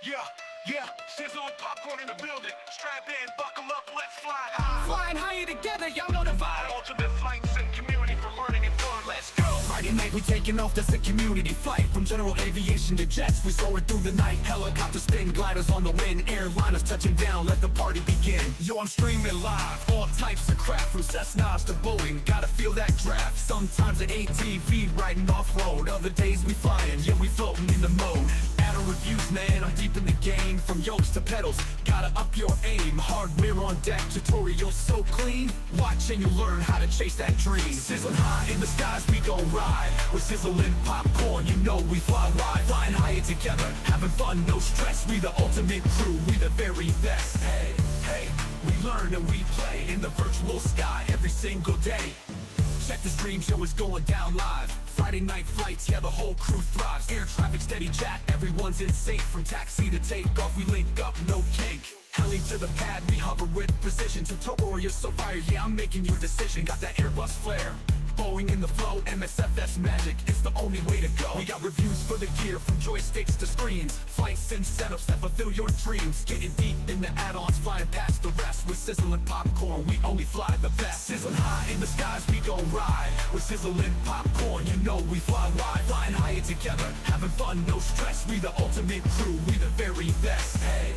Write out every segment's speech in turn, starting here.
Yeah, sizzle and popcorn in the building. Strap in, buckle up, let's fly high. Flying higher together, y'all know the vibe. Ultimate flights and community for learning and fun. Let's go. Friday night, we taking off. That's a community flight. From general aviation to jets, we soaring through the night. Helicopters spin, gliders on the wind. Airliners touching down, let the party begin. Yo, I'm streaming live. All types of craft, from Cessnas to Boeing. Gotta feel that draft. Sometimes an ATV riding off-road. Other days we flying, yeah, we floating in the mode. Add reviews, man, I'm deep in the game. From yokes to pedals, gotta up your aim. Hardware on deck, tutorials so clean. Watch and you learn how to chase that dream. Sizzling high in the skies, we gon' ride. We're sizzling popcorn, you know we fly wide. Flying higher together, having fun, no stress. We the ultimate crew, we the very best. Hey, we learn and we play in the virtual sky every single day. Check the stream show is going down live. Friday night flights, yeah, the whole crew thrives. Air traffic steady chat, everyone's in sync. From taxi to takeoff, we link up, no kink. Heli to the pad, we hover with precision. Tutorial so fire, yeah, I'm making your decision. Got that Airbus flair, Boeing in the flow, MSFS magic, it's the only way to go. We got reviews for the gear, from joysticks to screens. Flights and setups that fulfill your dreams. Getting deep in the add-ons, flying past the rest. With sizzling popcorn, we only fly the best. Sizzling high in the skies, we gon' ride. With sizzling popcorn, you know we fly wide. Flying higher together, having fun, no stress. We the ultimate crew, we the very best. Hey,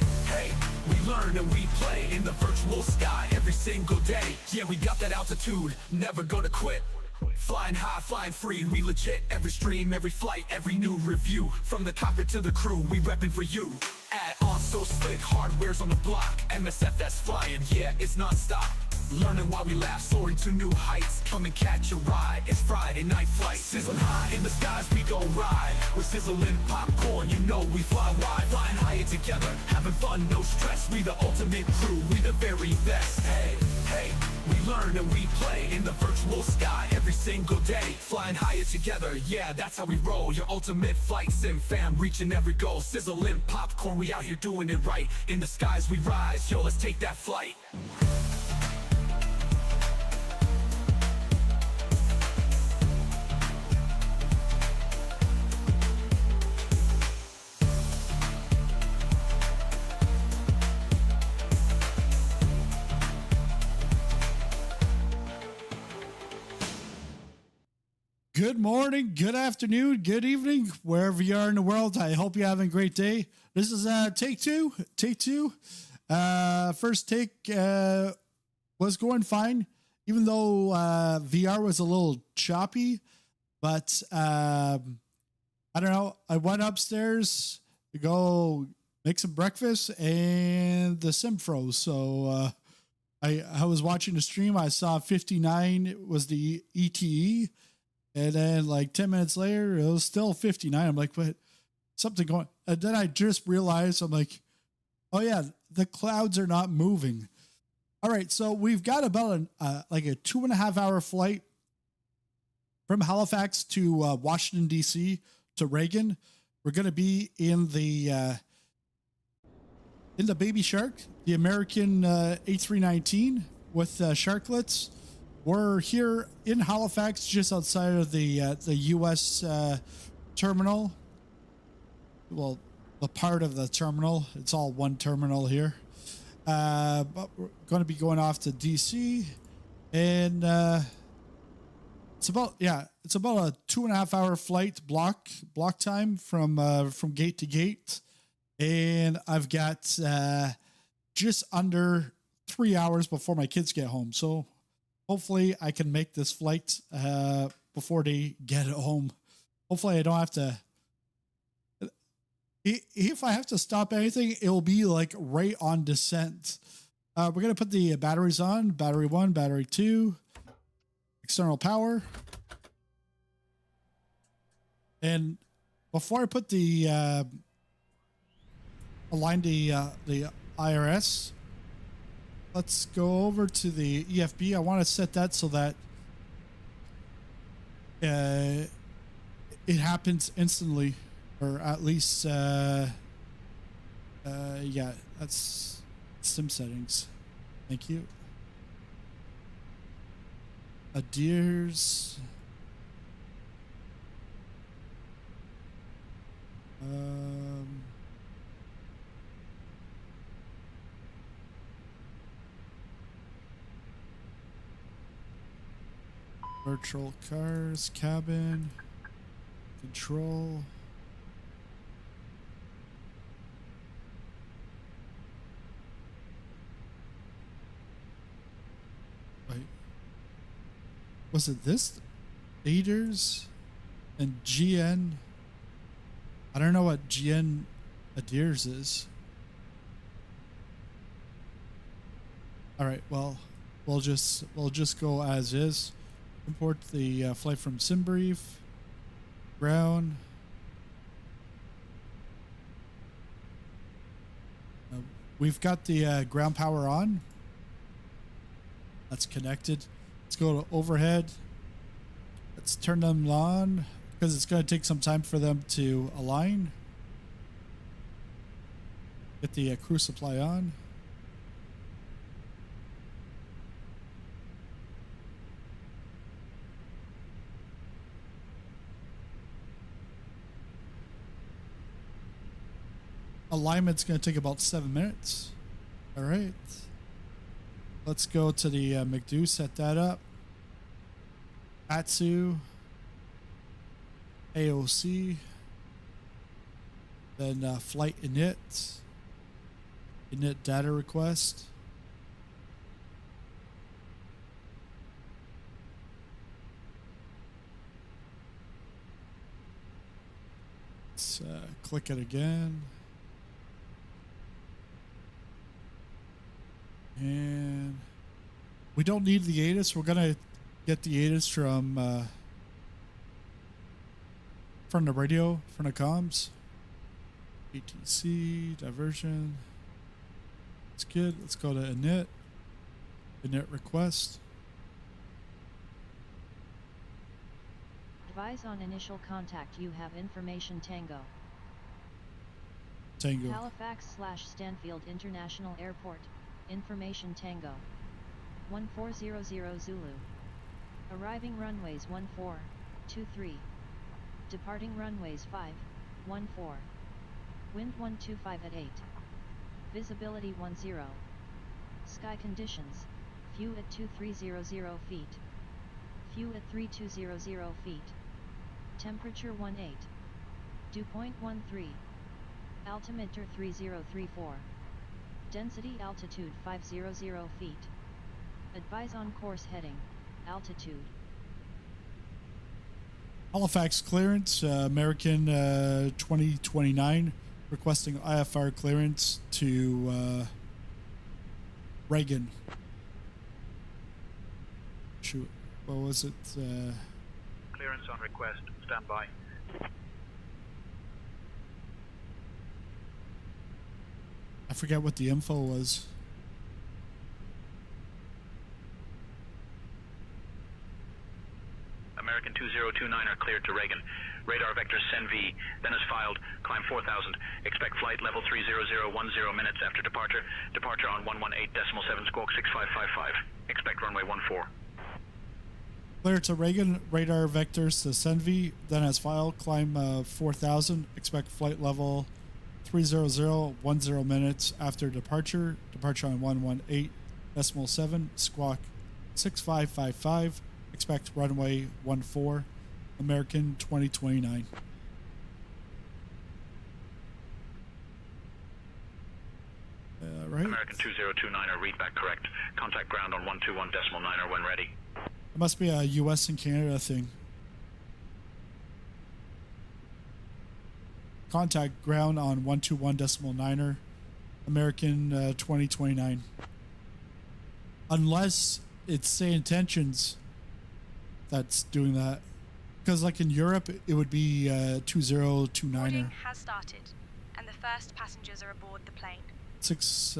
we learn and we play in the virtual sky every single day. Yeah, we got that altitude, never gonna quit. Flying high, flying free, we legit. Every stream, every flight, every new review. From the cockpit to the crew, we reppin' for you. Add on so slick, hardware's on the block. MSFS flying, yeah, it's non-stop. Learning while we laugh, soaring to new heights. Come and catch a ride, it's Friday night flight. Sizzling high in the skies, we gon' ride. We're sizzling popcorn, you know we fly wide. Flying higher together, having fun, no stress. We the ultimate crew, we the very best. Hey, we learn and we play in the virtual sky every single day. Flying higher together, yeah, that's how we roll. Your ultimate flight sim fam, reaching every goal. Sizzling popcorn, we out here doing it right. In the skies we rise, yo, let's take that flight. Good morning, good afternoon, good evening, wherever you are in the world. I hope you're having a great day. This is take two. First take was going fine, even though VR was a little choppy. But I don't know. I went upstairs to go make some breakfast, and the sim froze. So I was watching the stream. I saw 59 was the ETE. And then like 10 minutes later, it was still 59. I'm like, what? Something going. And then I just realized, I'm like, oh yeah, the clouds are not moving. All right. So we've got about like a 2.5 hour flight from Halifax to Washington, D.C. to Reagan. We're going to be in the Baby Shark, the American A319 with sharklets. We're here in Halifax, just outside of the U.S. terminal. Well, the part of the terminal. It's all one terminal here. But we're going to be going off to D.C. and it's about a 2.5 hour flight block time from gate to gate, and I've got just under 3 hours before my kids get home. So hopefully I can make this flight before they get home. Hopefully I don't have to. If I have to stop anything, it'll be like right on descent. We're going to put the batteries on. Battery 1, battery 2, external power. And before I put the align the IRS, let's go over to the EFB. I want to set that so that it happens instantly, or at least, yeah, that's sim settings. Thank you. Adheres. Virtual cars, cabin, control. Wait. Was it this? Aiders and GN? I don't know what GN adheres is. All right, well, we'll just go as is. Import the flight from SimBrief. Ground. We've got the ground power on. That's connected. Let's go to overhead. Let's turn them on because it's going to take some time for them to align. Get the crew supply on. Alignment's going to take about 7 minutes. All right. Let's go to the McDo, set that up. Atsu. AOC. Then flight init. Init data request. Let's click it again. And we don't need the ATIS. We're going to get the ATIS from the radio, from the comms. ATC, diversion. It's good. Let's go to init. Init request. Advise on initial contact. You have information Tango. Tango. Halifax/Stanfield International Airport. Information Tango. 1400 Zulu. Arriving runways 1423. Departing runways 514. Wind 125 at 8. Visibility 10. Sky conditions. Few at 2300 feet. Few at 3200 feet. Temperature 18. Dew point 13. Altimeter 3034. Density altitude 500 feet. Advise on course heading, altitude. Halifax clearance, American 2029, requesting IFR clearance to Reagan. Shoot, what was it? Clearance on request, stand by. I forget what the info was. American 2029 are cleared to Reagan. Radar vector SENV, then is filed. Climb 4000. Expect flight level 30010 minutes after departure. Departure on 118.7 squawk 6555. Expect runway 14. Clear to Reagan. Radar vectors to SENV, then as filed. Climb 4000. Expect flight level 30010 minutes after departure. Departure on 118.7 squawk 6555. Expect runway 14. American 2029. Right. American 2029 are read back correct. Contact ground on 121.9 when ready. It must be a US and Canada thing. Contact ground on 121.9, American 2029. Unless it's say intentions that's doing that. Because like in Europe, it would be 2029er. Boarding has started, and the first passengers are aboard the plane. 6.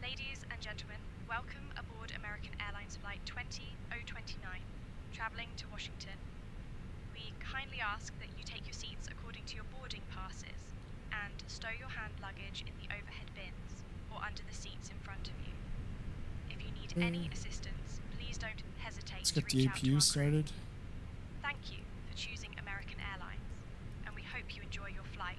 Ladies and gentlemen, welcome aboard American Airlines Flight 20029, traveling to Washington. We kindly ask that you take your seats according to your boarding passes and stow your hand luggage in the overhead bins or under the seats in front of you. If you need any assistance, please don't hesitate Let's to get reach the out to our APU crew. started. Thank you for choosing American Airlines, and we hope you enjoy your flight.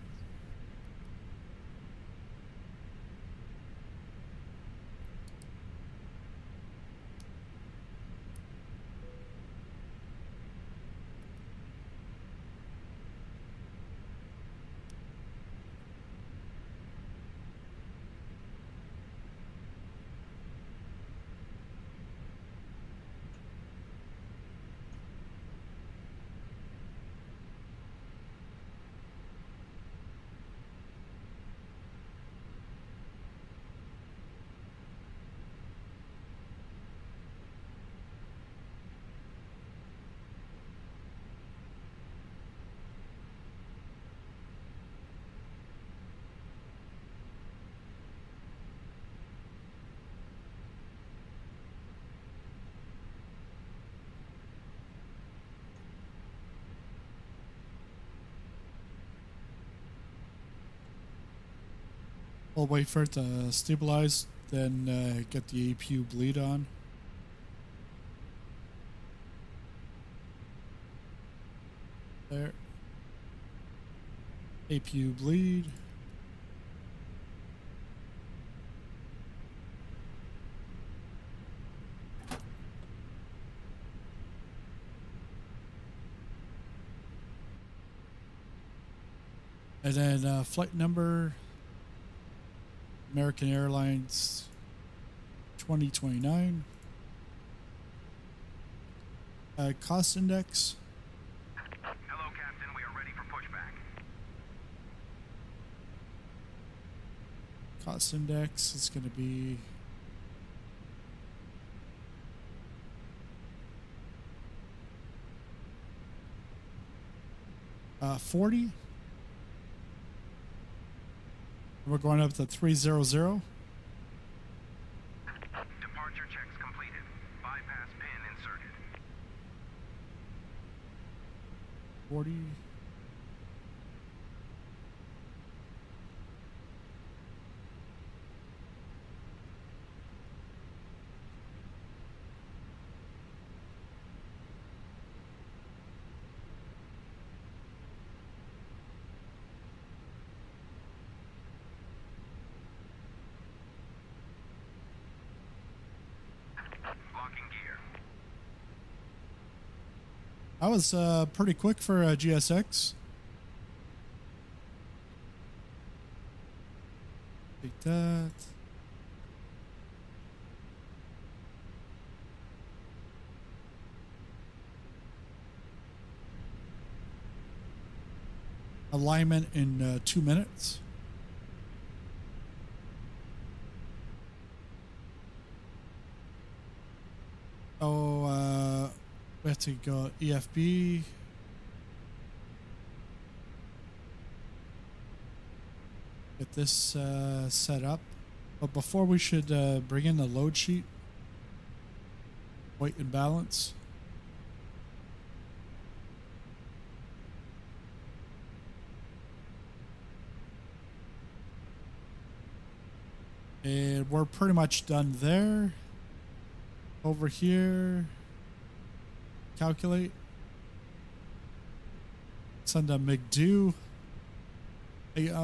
We'll wait for it to stabilize, then get the APU bleed on. There. APU bleed. And then flight number, American Airlines 2029. Cost index. Hello, Captain. We are ready for pushback. Cost index is going to be $40. We're going up to 300. Departure checks completed. Bypass pin inserted. 40. Locking gear. That was pretty quick for GSX. Take that. Alignment in 2 minutes. Oh, we have to go EFB. Get this set up. But before we should bring in the load sheet. Weight and balance. And we're pretty much done there. Over here. Calculate. Send a McDo.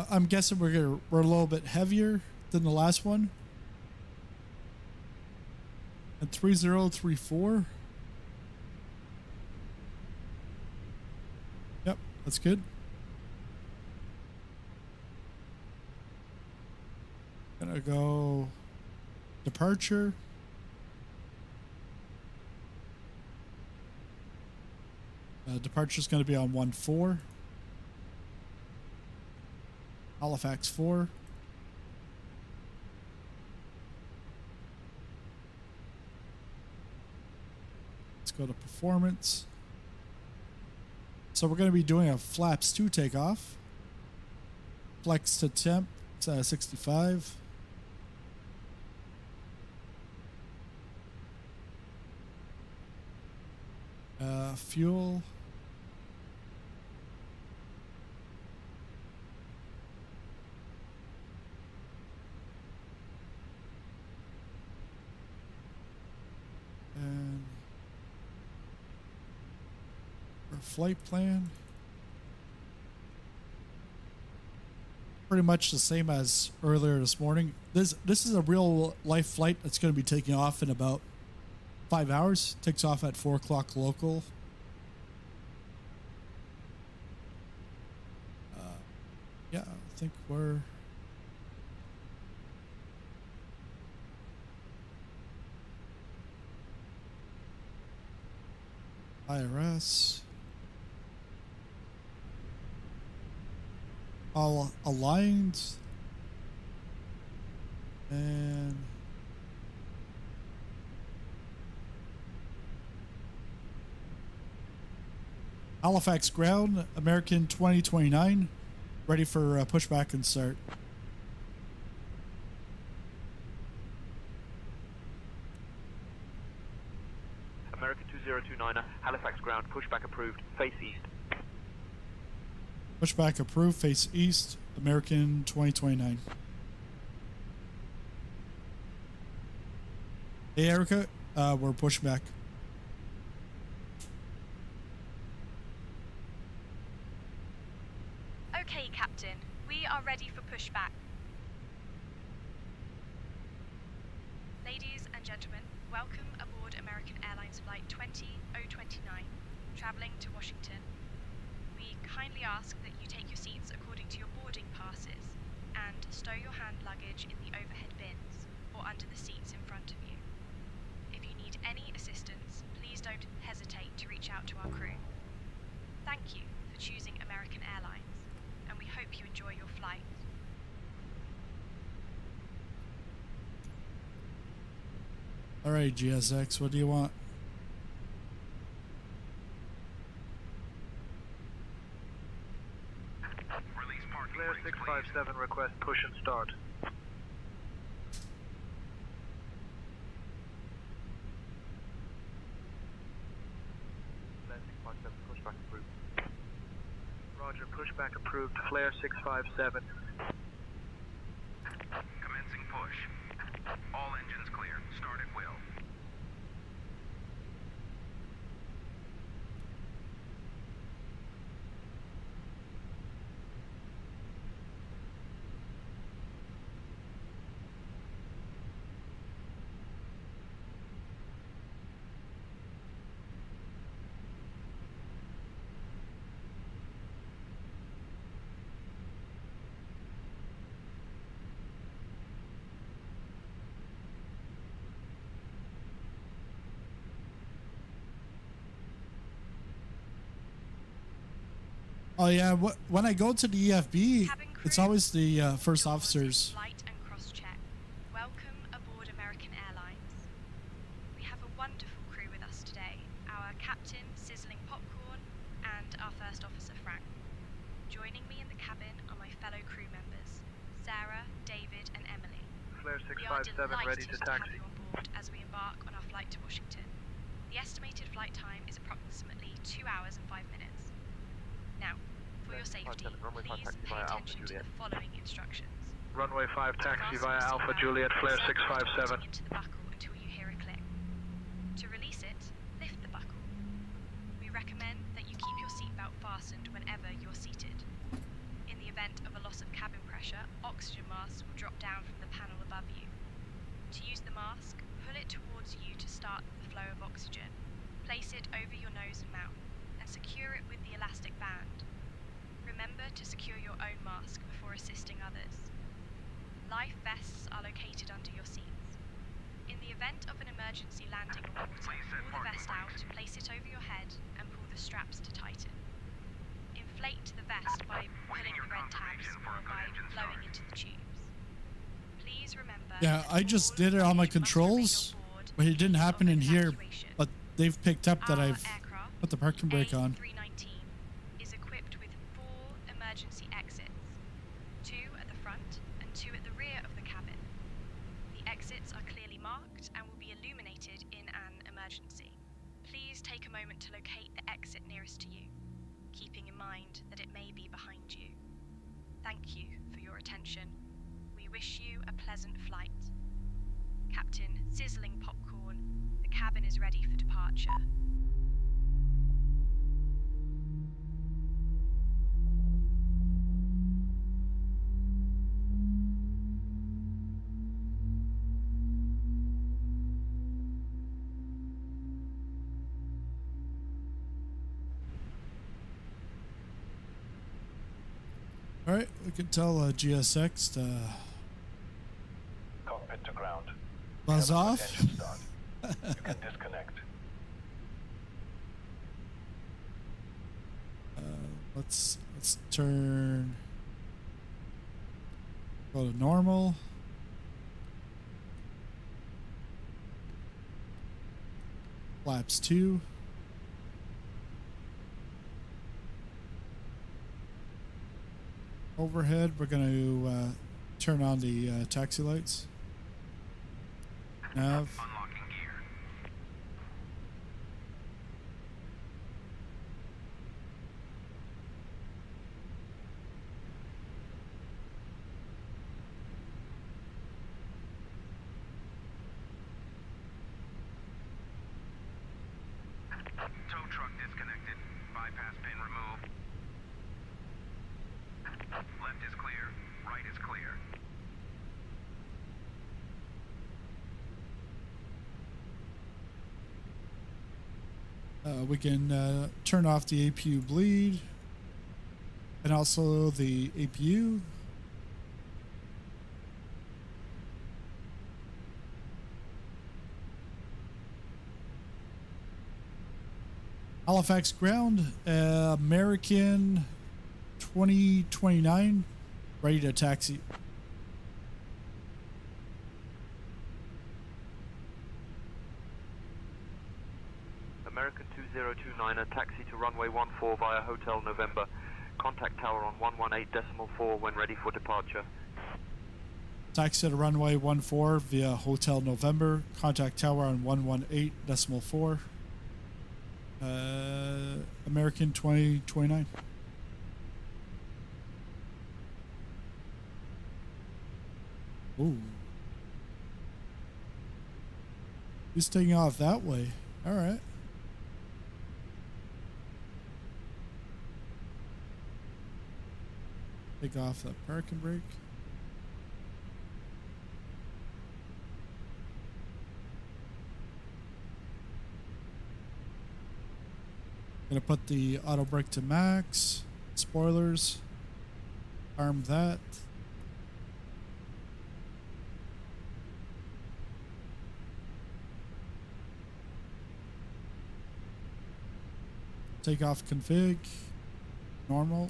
I'm guessing we're a little bit heavier than the last one. And 3034. Yep, that's good. Gonna go departure. Departure is going to be on 1-4. Halifax 4. Let's go to performance. So we're going to be doing a flaps 2 takeoff. Flex to temp, 65. Fuel. And our flight plan. Pretty much the same as earlier this morning. This is a real life flight that's going to be taking off in about 5 hours. Takes off at 4 o'clock local. Yeah, I think we're IRS all aligned, and Halifax ground, American 2029, ready for pushback and start. American 2029, Halifax ground, pushback approved, face east. Pushback approved, face east, American 2029. Hey, Erica, we're pushing back. Okay, Captain, we are ready for pushback. Ladies and gentlemen, welcome aboard American Airlines Flight 20029, traveling to Washington. We kindly ask that you take your seats according to your boarding passes and stow your hand luggage in the overhead bins or under the seats in front of you. If you need any assistance, please don't hesitate to reach out to our crew. Thank you for choosing American Airlines, and we hope you enjoy your flight. All right, GSX, what do you want? Release parking Clear brakes, 657, request push and start. Clear 657, pushback approved. Roger, pushback approved. Flare 657. Commencing push. All engines clear. Start at will. Oh yeah, when I go to the EFB, Cabin crew, it's always the first doors, officers. Flight and cross-check. Welcome aboard American Airlines. We have a wonderful crew with us today. Our captain, Sizzling Popcorn, and our first officer, Frank. Joining me in the cabin are my fellow crew members, Sarah, David, and Emily. Flare We are 657, ready delighted to to have taxi. you on board as we embark on our flight to Washington. The estimated flight time is approximately 2 hours and 5 minutes. Now, for your safety, 57, runway 5 please taxi pay via Alpha attention to Juliet. the following instructions. Runway 5 taxi Fasten via your Alpha seatbelt Juliet, and flare insert the 657. button into the buckle until you hear a click. To release it, lift the buckle. We recommend that you keep your seatbelt fastened whenever you're seated. In the event of a loss of cabin pressure, oxygen masks will drop down from the panel above you. To use the mask, pull it towards you to start the flow of oxygen. Place it over your nose and mouth, and secure it with the elastic band. Remember to secure your own mask before assisting others. Life vests are located under your seats. In the event of an emergency landing on water, pull the vest out, place it over your head, and pull the straps to tighten. Inflate the vest by pulling the red tabs or by blowing into the tubes. Please remember Yeah, that I just all did it on my luggage must remain controls, on board but it in didn't case happen of in here. evacuation. But they've picked up that Our I've aircraft, put the parking brake on. A319, is equipped with 4 emergency exits, 2 at the front and 2 at the rear of the cabin. The exits are clearly marked and will be illuminated in an emergency. Please take a moment to locate the exit nearest to you, keeping in mind that it may be behind you. Thank you for your attention. We wish you a pleasant flight. Captain Sizzling Popcorn, the cabin is ready for departure. All right, we can tell GSX to Cockpit to ground. buzz off. Engine start. You can disconnect. Let's turn. Go to normal. Flaps 2. Overhead, we're going to turn on the taxi lights. Nav. Unlocking gear. We can turn off the APU bleed and also the APU. Halifax ground, American 2029, ready to taxi. American 2029, a taxi to runway 14 via Hotel November. Contact tower on 118.4 when ready for departure. Taxi to runway 14 via Hotel November. Contact tower on 118.4. American 2029. Ooh. He's taking off that way. All right. Take off the parking brake. Gonna put the auto brake to max. Spoilers. Arm that. Takeoff config. Normal.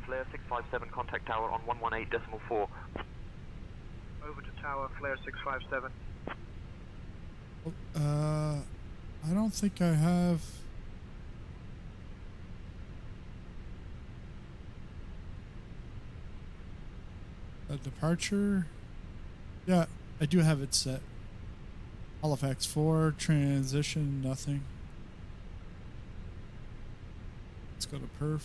Flare 657, contact tower on 118.4. Over to tower, Flare 657. I don't think I have. A departure. Yeah, I do have it set. Halifax 4, transition, nothing. Let's go to perf.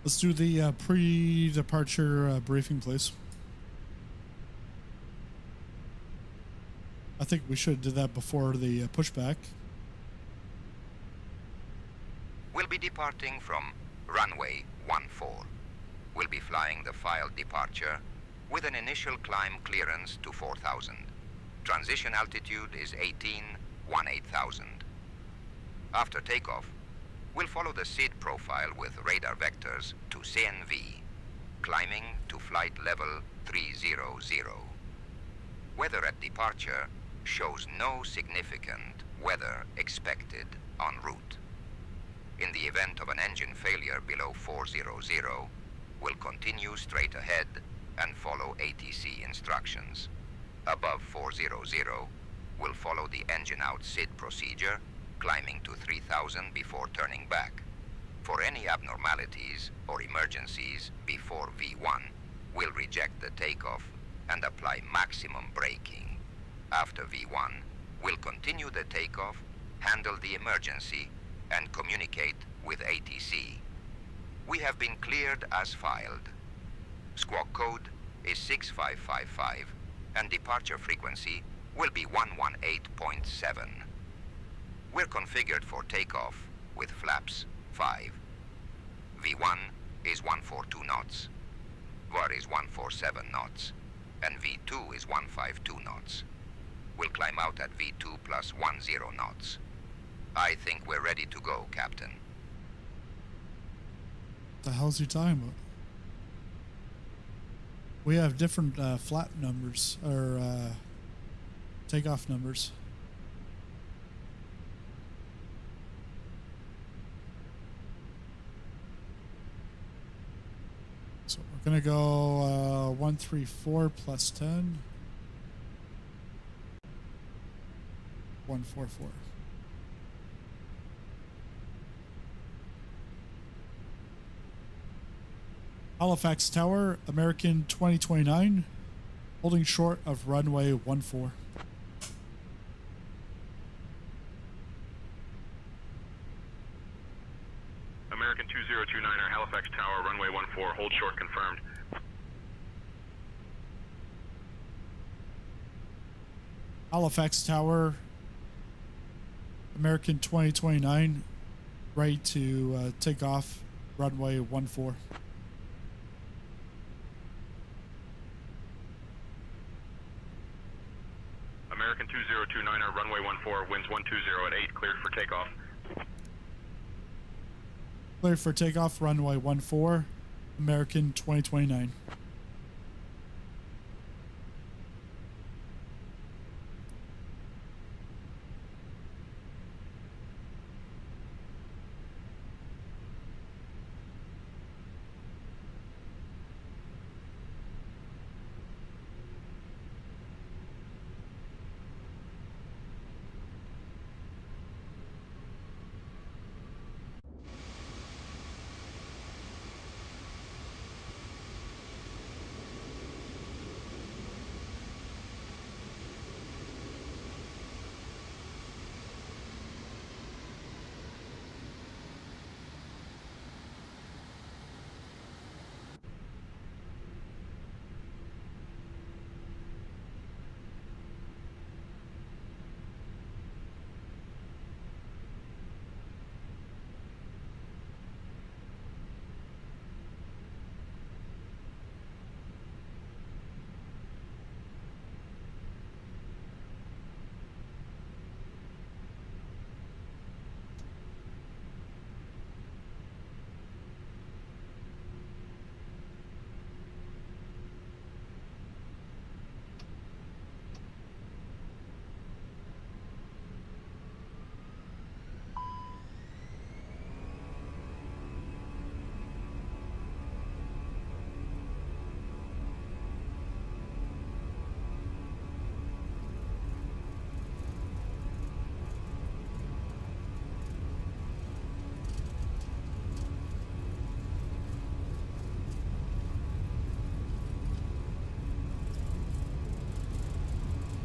Let's do the pre-departure briefing, please. I think we should have did that before the pushback. We'll be departing from runway 14. We'll be flying the filed departure with an initial climb clearance to 4,000. Transition altitude is 18,000. After takeoff, we'll follow the SID profile with radar vectors to CNV, climbing to flight level 300. Weather at departure shows no significant weather expected en route. In the event of an engine failure below 400, we'll continue straight ahead and follow ATC instructions. Above 400, we'll follow the engine out SID procedure, climbing to 3,000 before turning back. For any abnormalities or emergencies before V1, we'll reject the takeoff and apply maximum braking. After V1, we'll continue the takeoff, handle the emergency, and communicate with ATC. We have been cleared as filed. Squawk code is 6555, and departure frequency will be 118.7. We're configured for takeoff with flaps 5. V1 is 142 knots, VAR is 147 knots, and V2 is 152 knots. We'll climb out at V2 plus 10 knots. I think we're ready to go, Captain. What the hell's he talking about? We have different flap numbers, or takeoff numbers. So we're gonna go 134 plus 10. 144. Halifax Tower, American 2029, holding short of runway 14. American 2029er, Halifax Tower, runway 14, hold short confirmed. Halifax Tower, American 2029, ready to take off, runway 14. American 2029er, runway 14, winds 120 at 8, cleared for takeoff. Cleared for takeoff, runway 14, American 2029.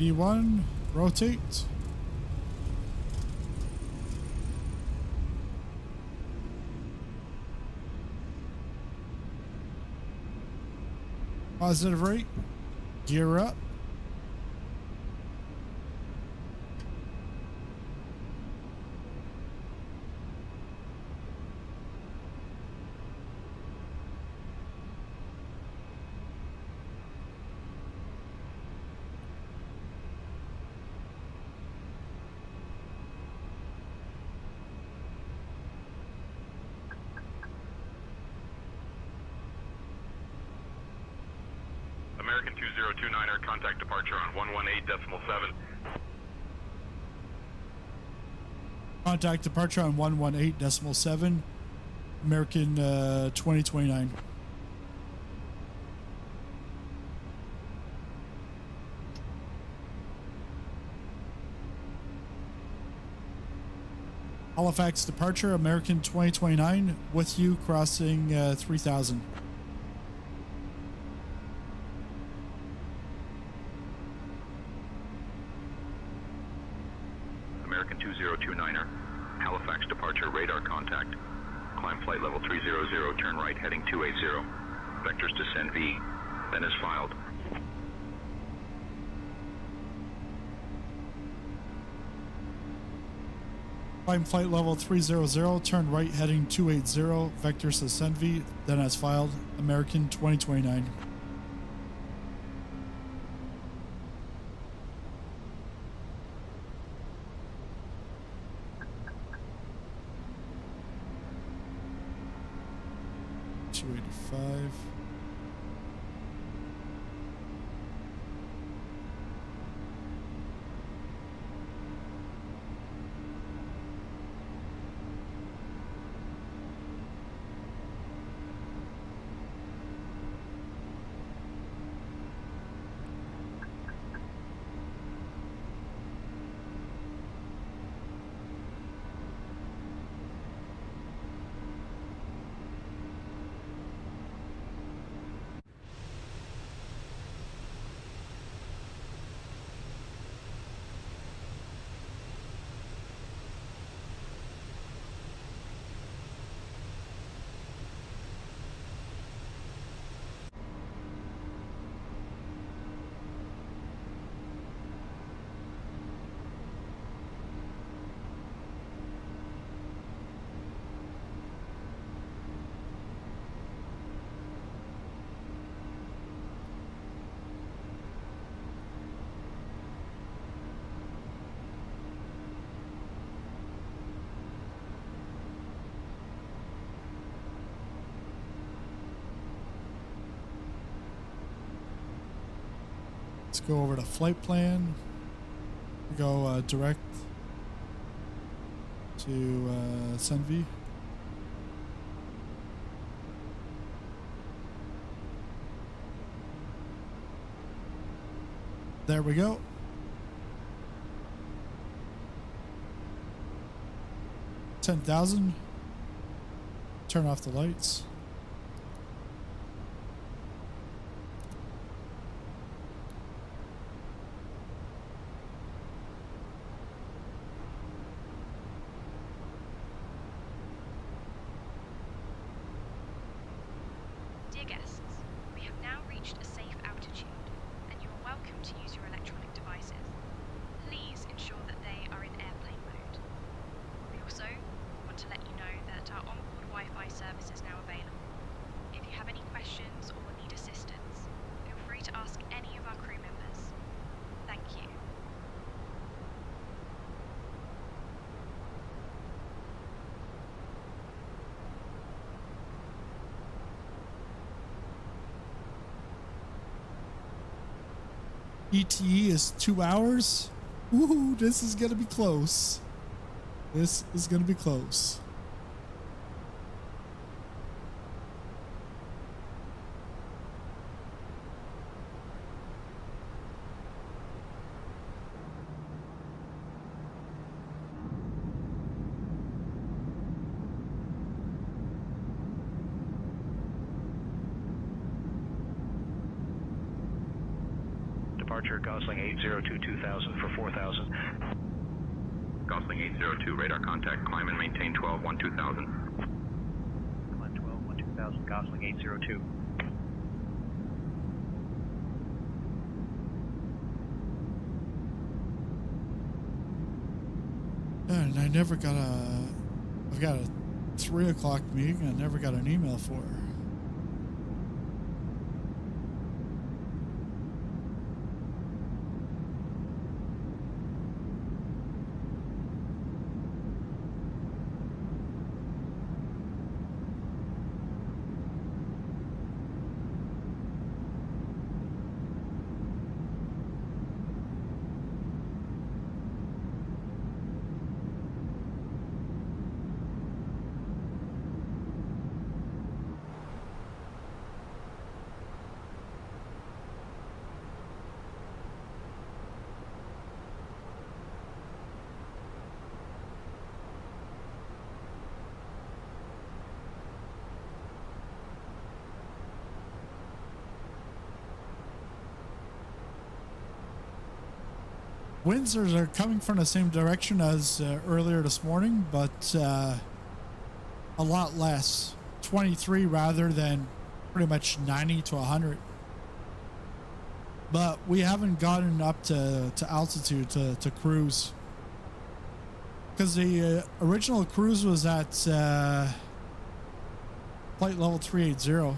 B1, rotate. Positive rate. Gear up. American 2029er, contact departure on 118.7. Contact departure on 118.7. American 2029. Halifax departure, American 2029, with you crossing 3000. American 2029er, Halifax departure, radar contact. Climb flight level 300, turn right heading 280. Vectors descend V, then as filed. Climb flight level 300, turn right heading 280, vectors ascend V, then as filed, American 2029. $285. Let's go over to flight plan. Go direct to Senvi. There we go. 10,000. Turn off the lights. Dear guests, we have now reached a safe altitude, and you are welcome to use your electronic devices. Please ensure that they are in airplane mode. We also want to let you know that our onboard Wi-Fi service is now available. If you have any questions or need assistance, feel free to ask any of our crew members. Thank you. ETE is 2 hours. Ooh, this is gonna be close. This is gonna be close. Departure Gosling 802 2000 for 4000. Gosling 802, radar contact, climb and maintain 12 2000. Climb 12 2000, Gosling 802. And I never got I've got a 3 o'clock meeting. I never got an email for her. Winds are coming from the same direction as earlier this morning, but a lot less. 23 rather than pretty much 90 to 100. But we haven't gotten up to altitude to cruise. Because the original cruise was at flight level 380.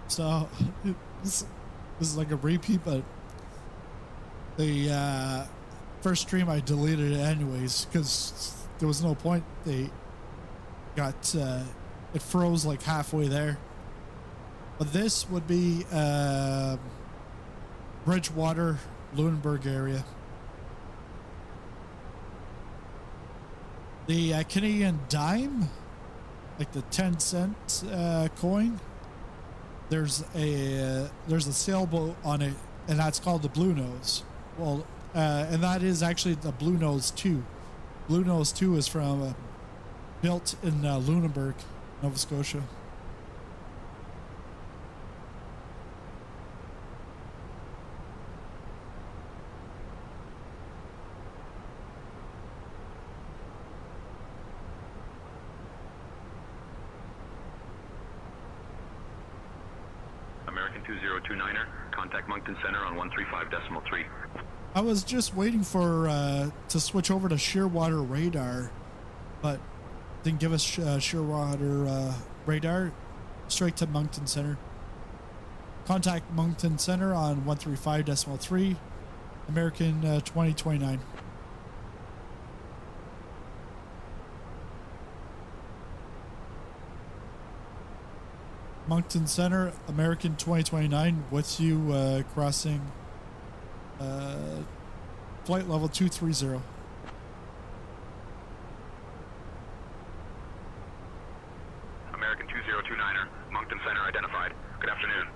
So this is like a repeat, but the first stream I deleted it anyways because there was no point. They got it froze like halfway there. But this would be Bridgewater, Lunenburg area. The Canadian dime, like the 10-cent coin. There's a sailboat on it, and that's called the Blue Nose. Well, and that is actually the Blue Nose 2. Blue Nose 2 is from built in Lunenburg, Nova Scotia. American 2029er, contact Moncton Center on 135.3. I was just waiting for to switch over to Shearwater radar, but didn't give us Shearwater radar. Straight to Moncton Center. Contact Moncton Center on 135.3, American 2029. Moncton Center, American 2029, with you crossing flight level 230. American 2029er, Moncton Center identified. Good afternoon.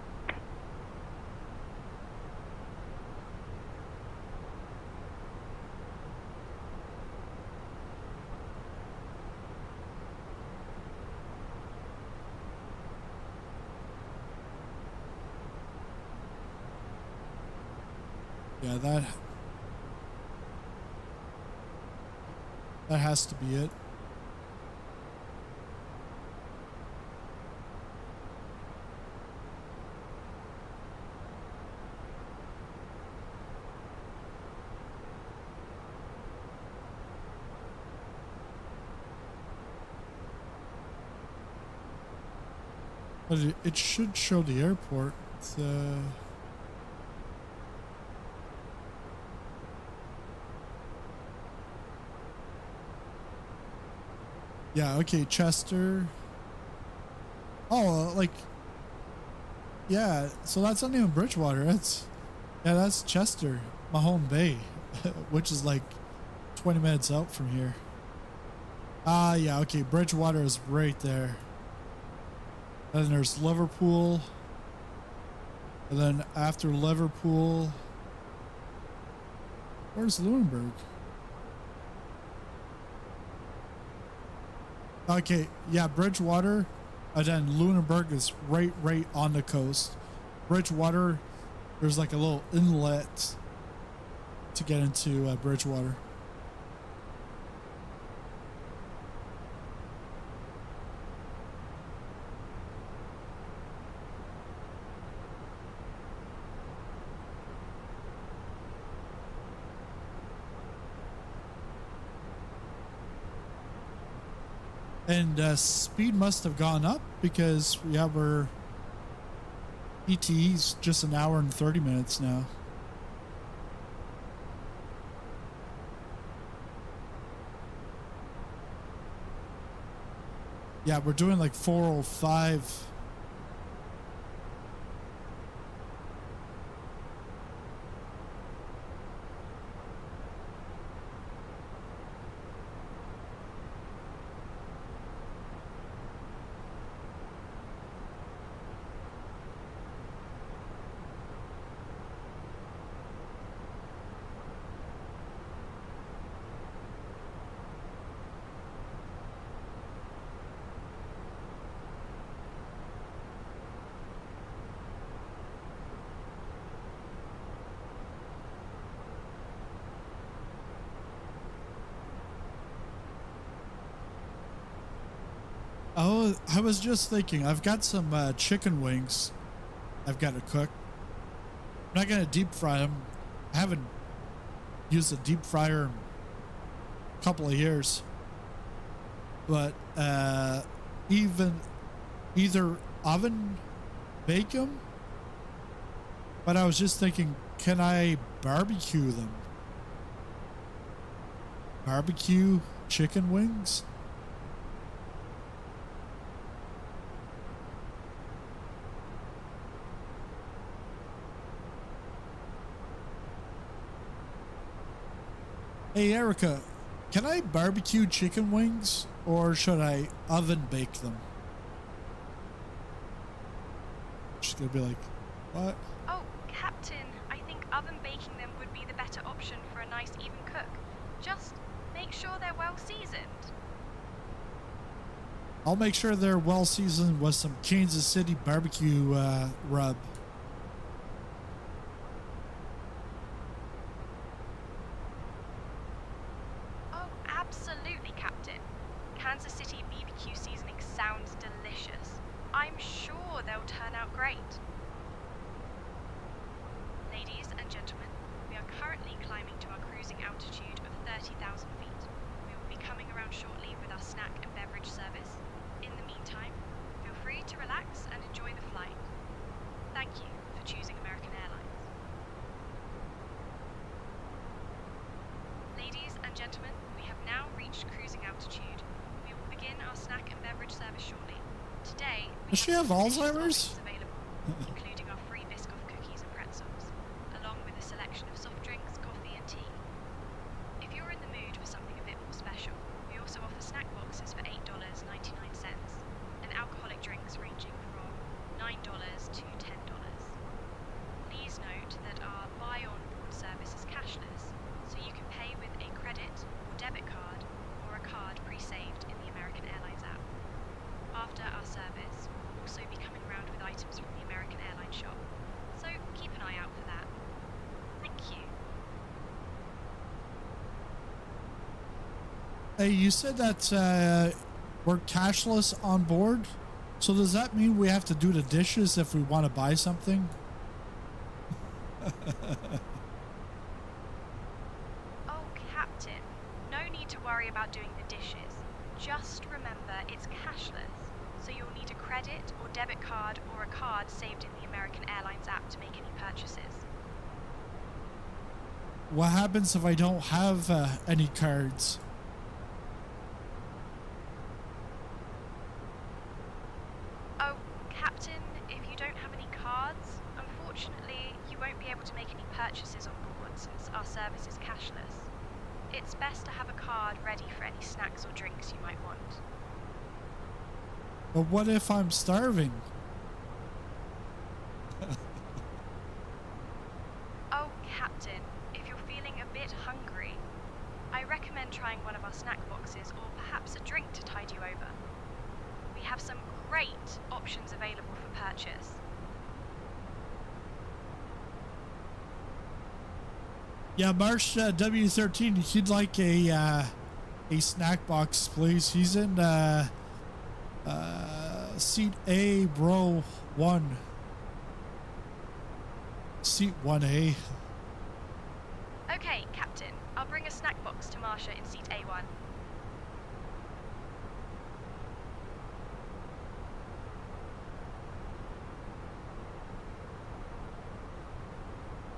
Yeah, that has to be it. But it should show the airport. It's, yeah, okay, Chester. Oh, like, yeah, so that's not even Bridgewater. That's Chester, Mahone Bay, which is like 20 minutes out from here. Yeah, okay, Bridgewater is right there. And then there's Liverpool. And then after Liverpool, where's Lunenburg? Okay, yeah, Bridgewater, and then Lunenburg is right on the coast. Bridgewater, there's like a little inlet to get into Bridgewater. And speed must have gone up because we're ETE's just an hour and 30 minutes now. Yeah, we're doing like 405. Oh, I was just thinking, I've got some chicken wings I've got to cook. I'm not going to deep fry them. I haven't used a deep fryer in a couple of years. But either oven bake them. But I was just thinking, can I barbecue them? Barbecue chicken wings? Hey Erica, can I barbecue chicken wings or should I oven bake them? She's gonna be like, what? Oh, Captain, I think oven baking them would be the better option for a nice even cook. Just make sure they're well seasoned. I'll make sure they're well seasoned with some Kansas City barbecue rub. Oh, absolutely, Captain. Kansas City BBQ seasoning sounds delicious. I'm sure they'll turn out great. Ladies and gentlemen, we are currently climbing to our cruising altitude of 30,000 feet. We will be coming around shortly with our snack and beverage service. In the meantime, feel free to relax and enjoy the flight. Thank you for choosing American Airlines. Ladies and gentlemen, we have now reached cruising altitude. We will begin our snack and beverage service shortly. Today, we Does she have Alzheimer's? available, including our free Biscoff cookies and pretzels, along with a selection of soft drinks, coffee and tea. If you're in the mood for something a bit more special, we also offer snack boxes for $8.99 and alcoholic drinks ranging from $9 to $10. Please note that our buy on board service is cashless, so you can pay with a credit or debit card or a card pre-saved in the American Airlines app. After our service, we'll also be coming around with items from the American Airlines shop, so keep an eye out for that. Thank you. Hey, you said that we're cashless on board. So does that mean we have to do the dishes if we want to buy something? Oh, Captain, no need to worry about doing the dishes. Just remember it's cashless, so you'll need a credit or debit card or a card saved in the American Airlines app to make any purchases. What happens if I don't have any cards? Oh, Captain, if you don't have any cards, unfortunately, you won't be able to make any purchases on board since our service is cashless. It's best to have a card ready for any snacks or drinks you might want. But what if I'm starving? Oh, Captain, if you're feeling a bit hungry, I recommend trying one of our snack boxes or perhaps a drink to tide you over. We have some great options available for purchase. Yeah, Marsh W13, he'd like a snack box, please. He's in seat A, row 1. Seat 1A. Okay, Captain, I'll bring a snack box to Marsha in seat A1.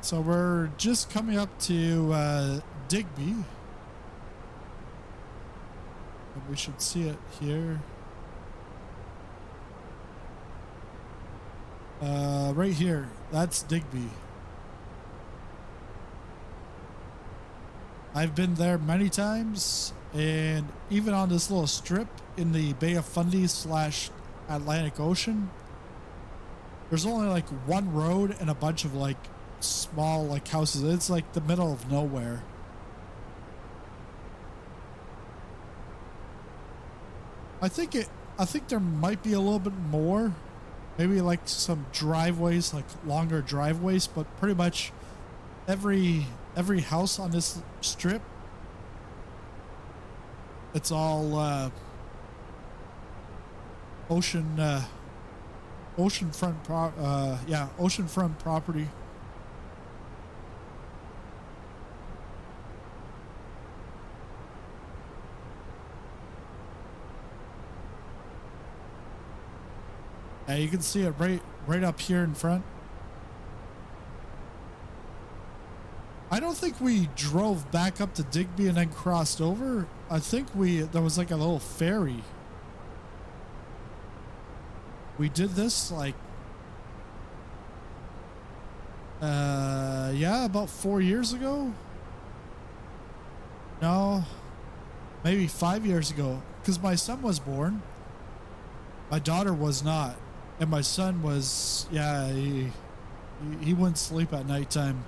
So we're just coming up to Digby. And we should see it here. Right here. That's Digby. I've been there many times, and even on this little strip in the Bay of Fundy / Atlantic Ocean, there's only like one road and a bunch of like small like houses. It's like the middle of nowhere. I think there might be a little bit more, maybe like some driveways, like longer driveways, but pretty much every house on this strip, it's all oceanfront property. You can see it right up here in front. I don't think we drove back up to Digby and then crossed over. I think there was like a little ferry. We did this like, yeah, about 4 years ago. No, maybe 5 years ago, because my son was born. My daughter was not. And my son was, yeah, he wouldn't sleep at nighttime.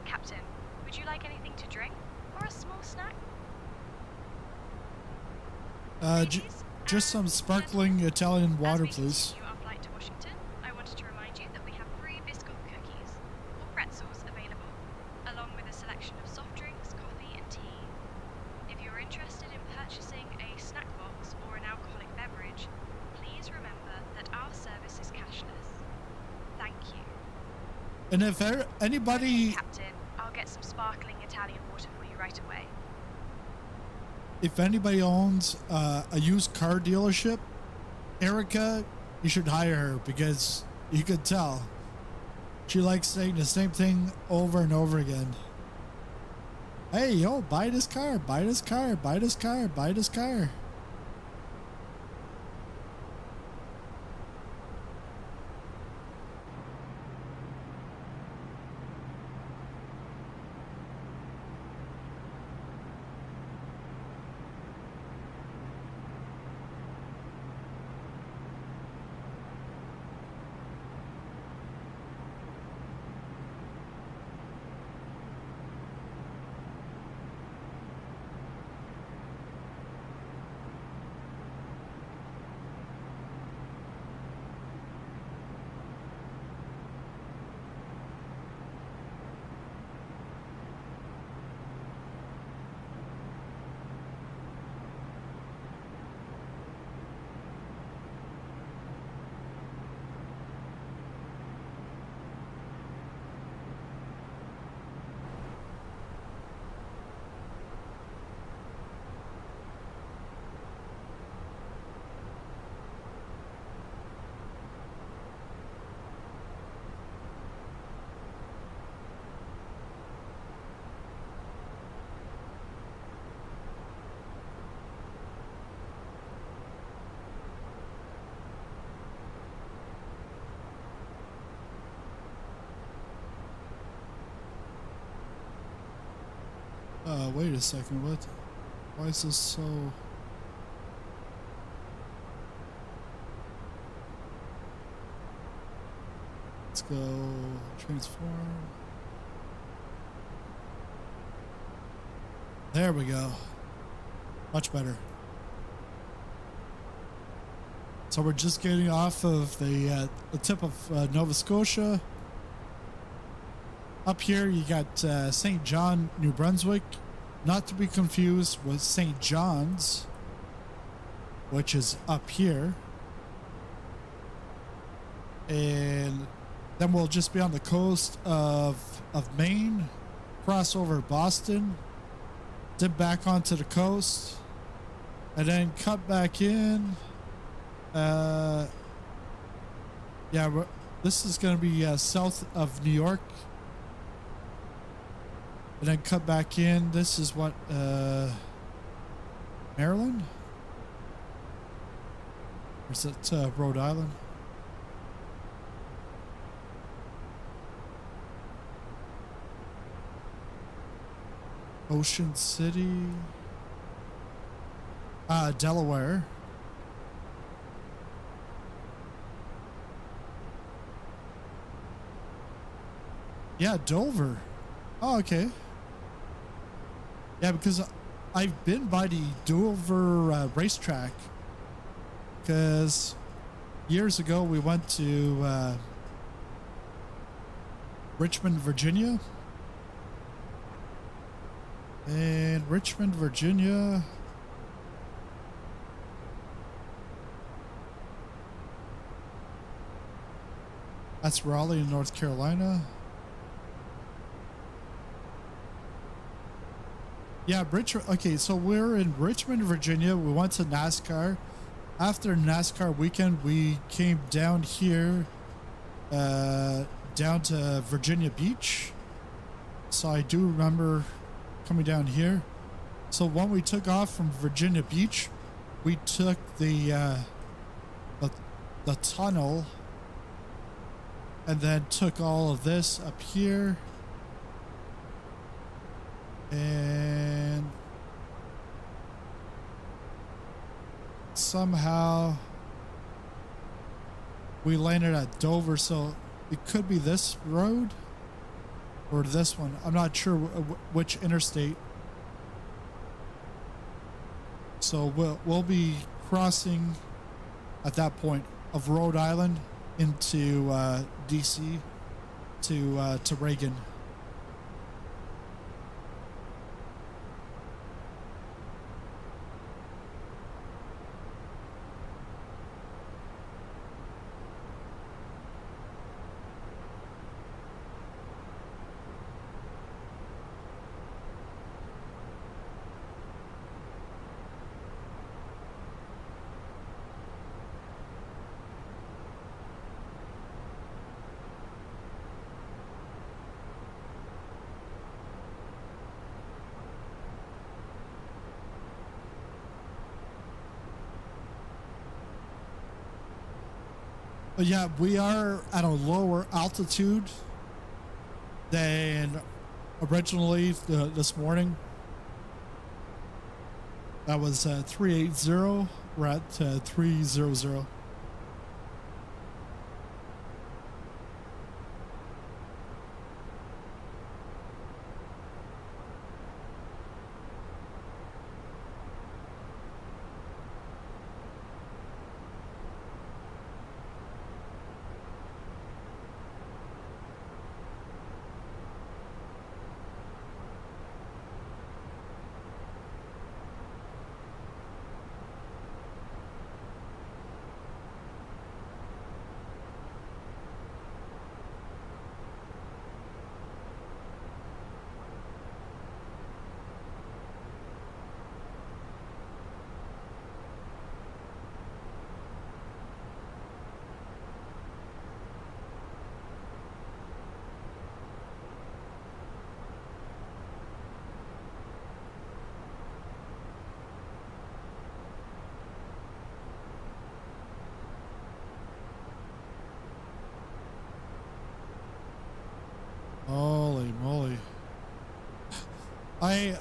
Captain, would you like anything to drink or a small snack? Just some sparkling Italian water, please. As we continue our flight to Washington, I wanted to remind you that we have free biscuit cookies or pretzels available, along with a selection of soft drinks, coffee, and tea. If you're interested in purchasing a snack box or an alcoholic beverage, please remember that our service is cashless. Thank you. And if anybody... Okay, Captain, I'll get some sparkling Italian water for you right away. If anybody owns a used car dealership, Erica, you should hire her, because you could tell she likes saying the same thing over and over again. Hey, yo, buy this car, buy this car, buy this car, buy this car. Wait a second, what? Why is this so... Let's go transform. There we go. Much better. So we're just getting off of the tip of Nova Scotia. Up here you got St. John, New Brunswick, not to be confused with St. John's, which is up here. And Then we'll just be on the coast of Maine, cross over Boston, dip back onto the coast, and then cut back in. Yeah, this is going to be south of New York. And then cut back in. This is what, Maryland? Or is it Rhode Island? Ocean City. Delaware. Yeah, Dover. Oh, okay. Yeah, because I've been by the Dover racetrack. Because years ago we went to Richmond, Virginia. And Richmond, Virginia. That's Raleigh in North Carolina. Yeah, okay, so we're in Richmond, Virginia. We went to NASCAR. After NASCAR weekend, we came down here, down to Virginia Beach. So I do remember coming down here. So when we took off from Virginia Beach, we took the tunnel and then took all of this up here. And somehow we landed at Dover, so it could be this road or this one. I'm not sure which interstate. So we'll be crossing at that point of Rhode Island into DC to Reagan. But yeah, we are at a lower altitude than originally this morning. That was 380. We're at 300. Holy moly. I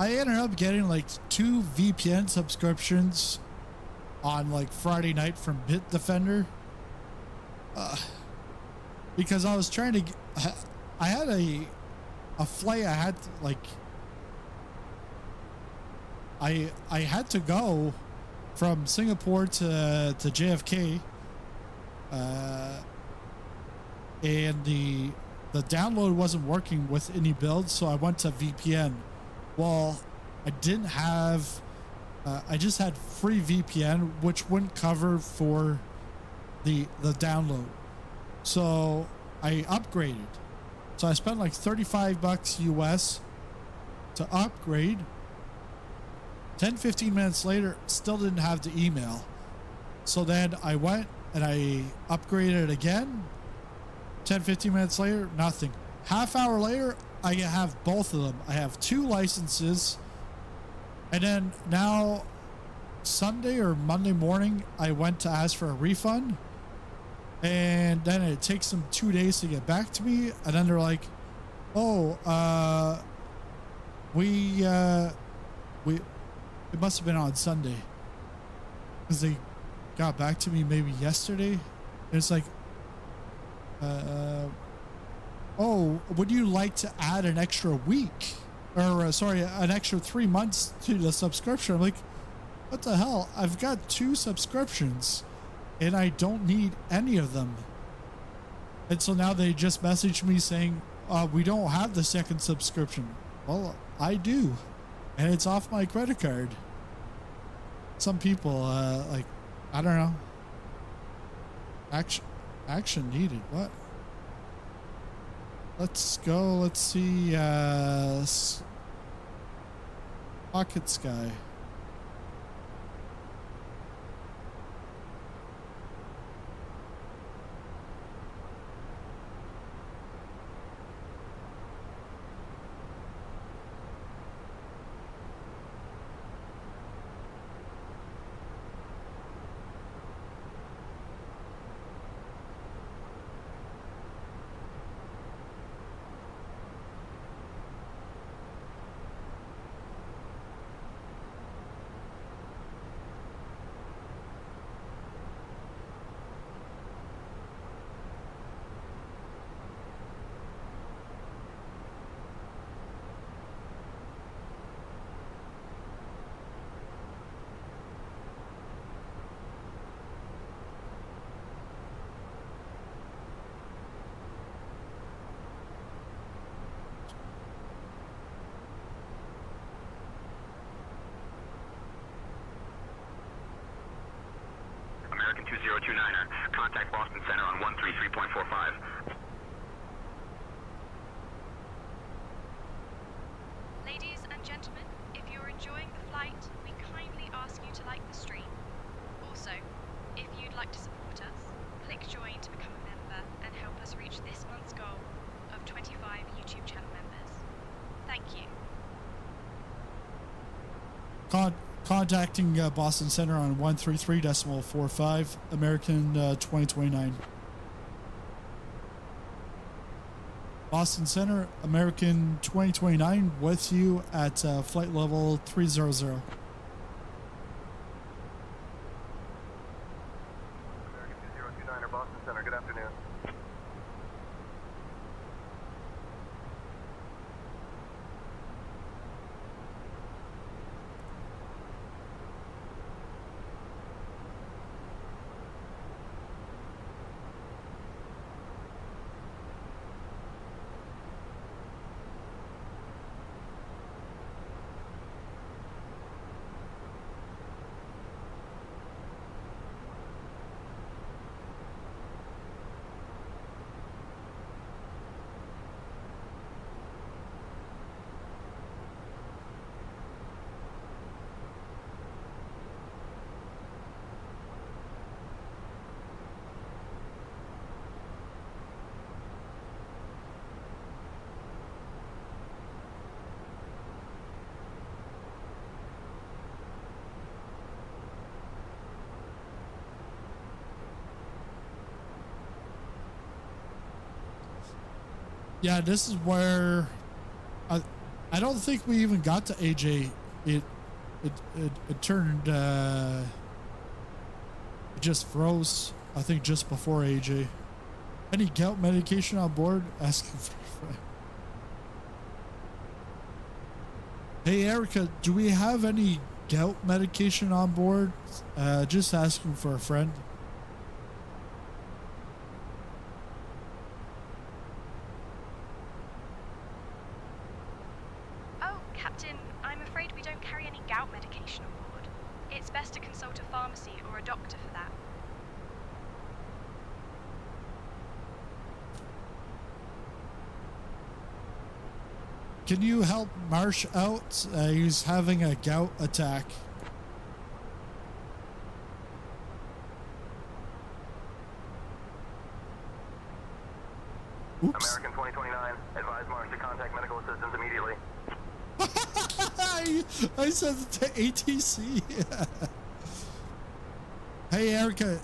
ended up getting like 2 VPN subscriptions on like Friday night from Bitdefender. Because I was trying to I had a flight I had to, like I had to go from Singapore to JFK, and the download wasn't working with any build, so I went to VPN. Well, I didn't have, I just had free VPN, which wouldn't cover for the download. So I upgraded. So I spent like $35 US to upgrade. 10-15 minutes later, still didn't have the email. So then I went and I upgraded again. 10-15 minutes later, nothing. Half hour later, I have both of them. I have 2 licenses. And then now Sunday or Monday morning, I went to ask for a refund. And then it takes them 2 days to get back to me. And then they're like, oh, it must have been on Sunday. Because they got back to me maybe yesterday. And it's like, oh, would you like to add an extra week? Or, sorry, an extra 3 months to the subscription? I'm like, what the hell? I've got 2 subscriptions. And I don't need any of them. And so now they just messaged me saying, we don't have the second subscription. Well, I do. And it's off my credit card. Some people, like, I don't know. Action needed. What? Let's go. Let's see. Pocket Sky. American 2029er, contact Boston Center on 133.45. Ladies and gentlemen, if you're enjoying the flight, we kindly ask you to like the stream. Also, if you'd like to support us, click join to become a member and help us reach this month's goal of 25 YouTube channel members. Thank you. Contacting Boston Center on 133.45, American 2029. Boston Center, American 2029, with you at flight level 300. American 2029er, Boston Center, good afternoon. Yeah, this is where I don't think we even got to AJ. It turned it just froze. I think just before AJ. Any gout medication on board? Asking for a friend. Hey Erica, do we have any gout medication on board? Just asking for a friend. Oh, Captain, I'm afraid we don't carry any gout medication on board. It's best to consult a pharmacy or a doctor for that. can you help Marsh out? He's having a gout attack. Oops. American 2029, advise Marsh to contact medical assistance immediately. I said it to ATC. Hey, Erica,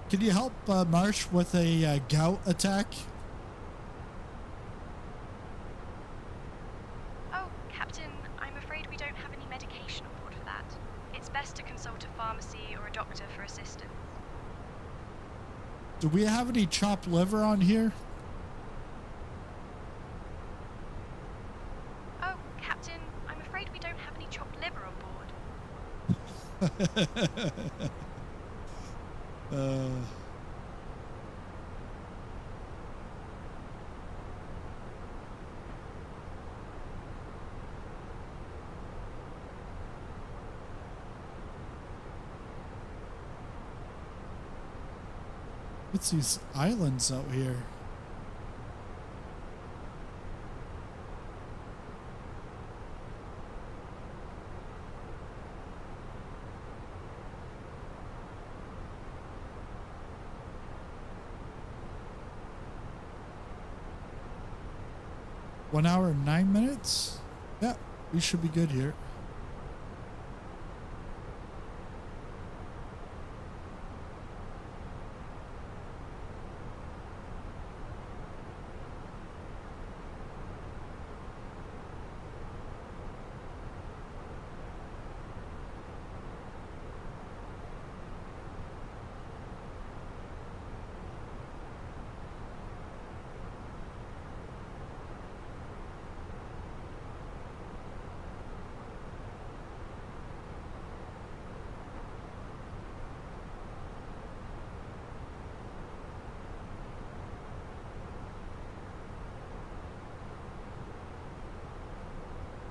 can you help Marsh with a gout attack? Oh, Captain, I'm afraid we don't have any medication on board for that. It's best to consult a pharmacy or a doctor for assistance. Do we have any chopped liver on here? Oh, Captain, I'm afraid we don't have any chopped liver on board. What's these islands out here? One hour and 9 minutes? Yeah, we should be good here.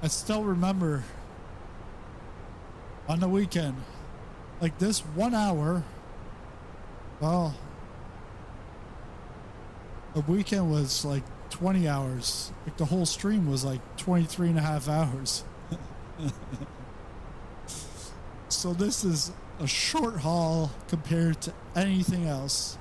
I still remember on the weekend, like this 1 hour, well, the weekend was like 20 hours. Like the whole stream was like 23 and a half hours. So this is a short haul compared to anything else.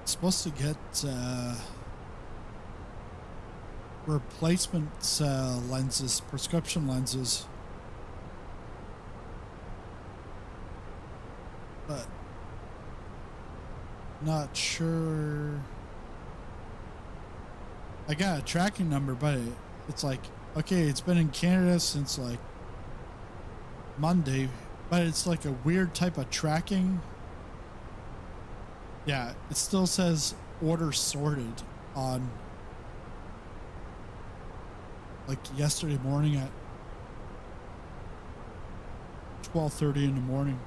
Supposed to get replacement lenses, prescription lenses, but not sure. I got a tracking number, but it's like, okay, it's been in Canada since like Monday, but it's like a weird type of tracking. Yeah, it still says order sorted on like yesterday morning at 12:30 in the morning.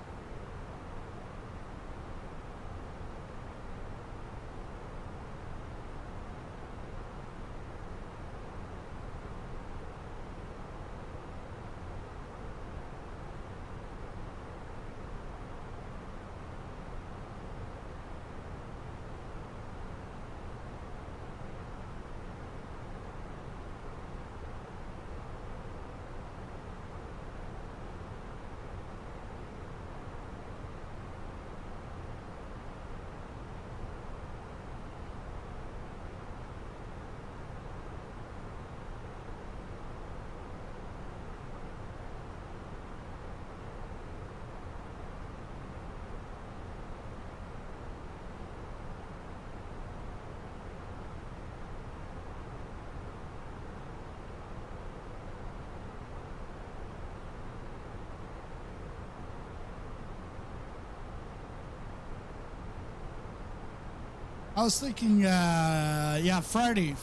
I was thinking, yeah, Friday,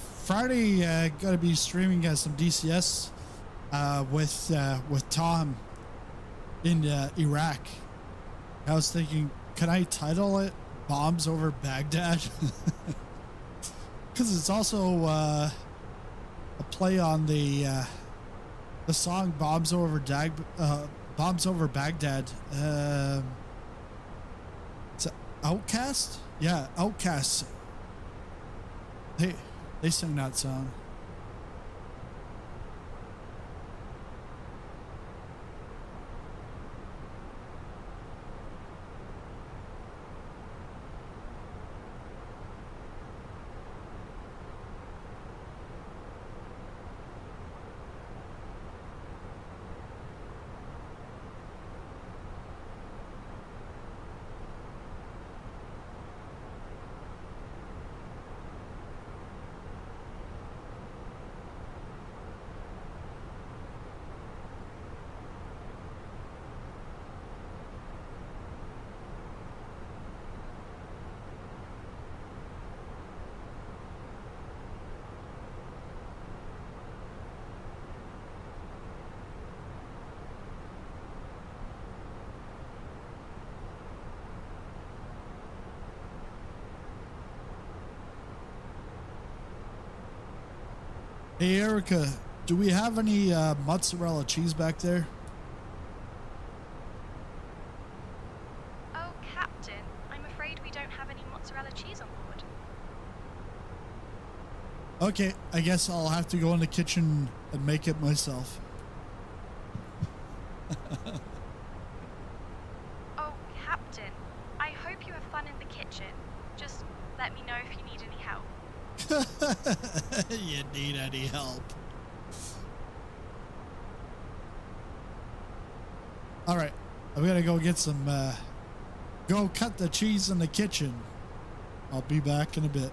gonna be streaming some DCS with Tom in Iraq. I was thinking, can I title it "Bombs Over Baghdad"? Because it's also a play on the song "Bombs Over Baghdad." It's Outcast. Yeah, Outcast. They sing that song. Hey Erica, do we have any mozzarella cheese back there? Oh, Captain, I'm afraid we don't have any mozzarella cheese on board. Okay, I guess I'll have to go in the kitchen and make it myself. Oh, Captain, I hope you have fun in the kitchen. Just let me know if you need any help. You need any help? All right, I'm gonna go get some. Go cut the cheese in the kitchen. I'll be back in a bit.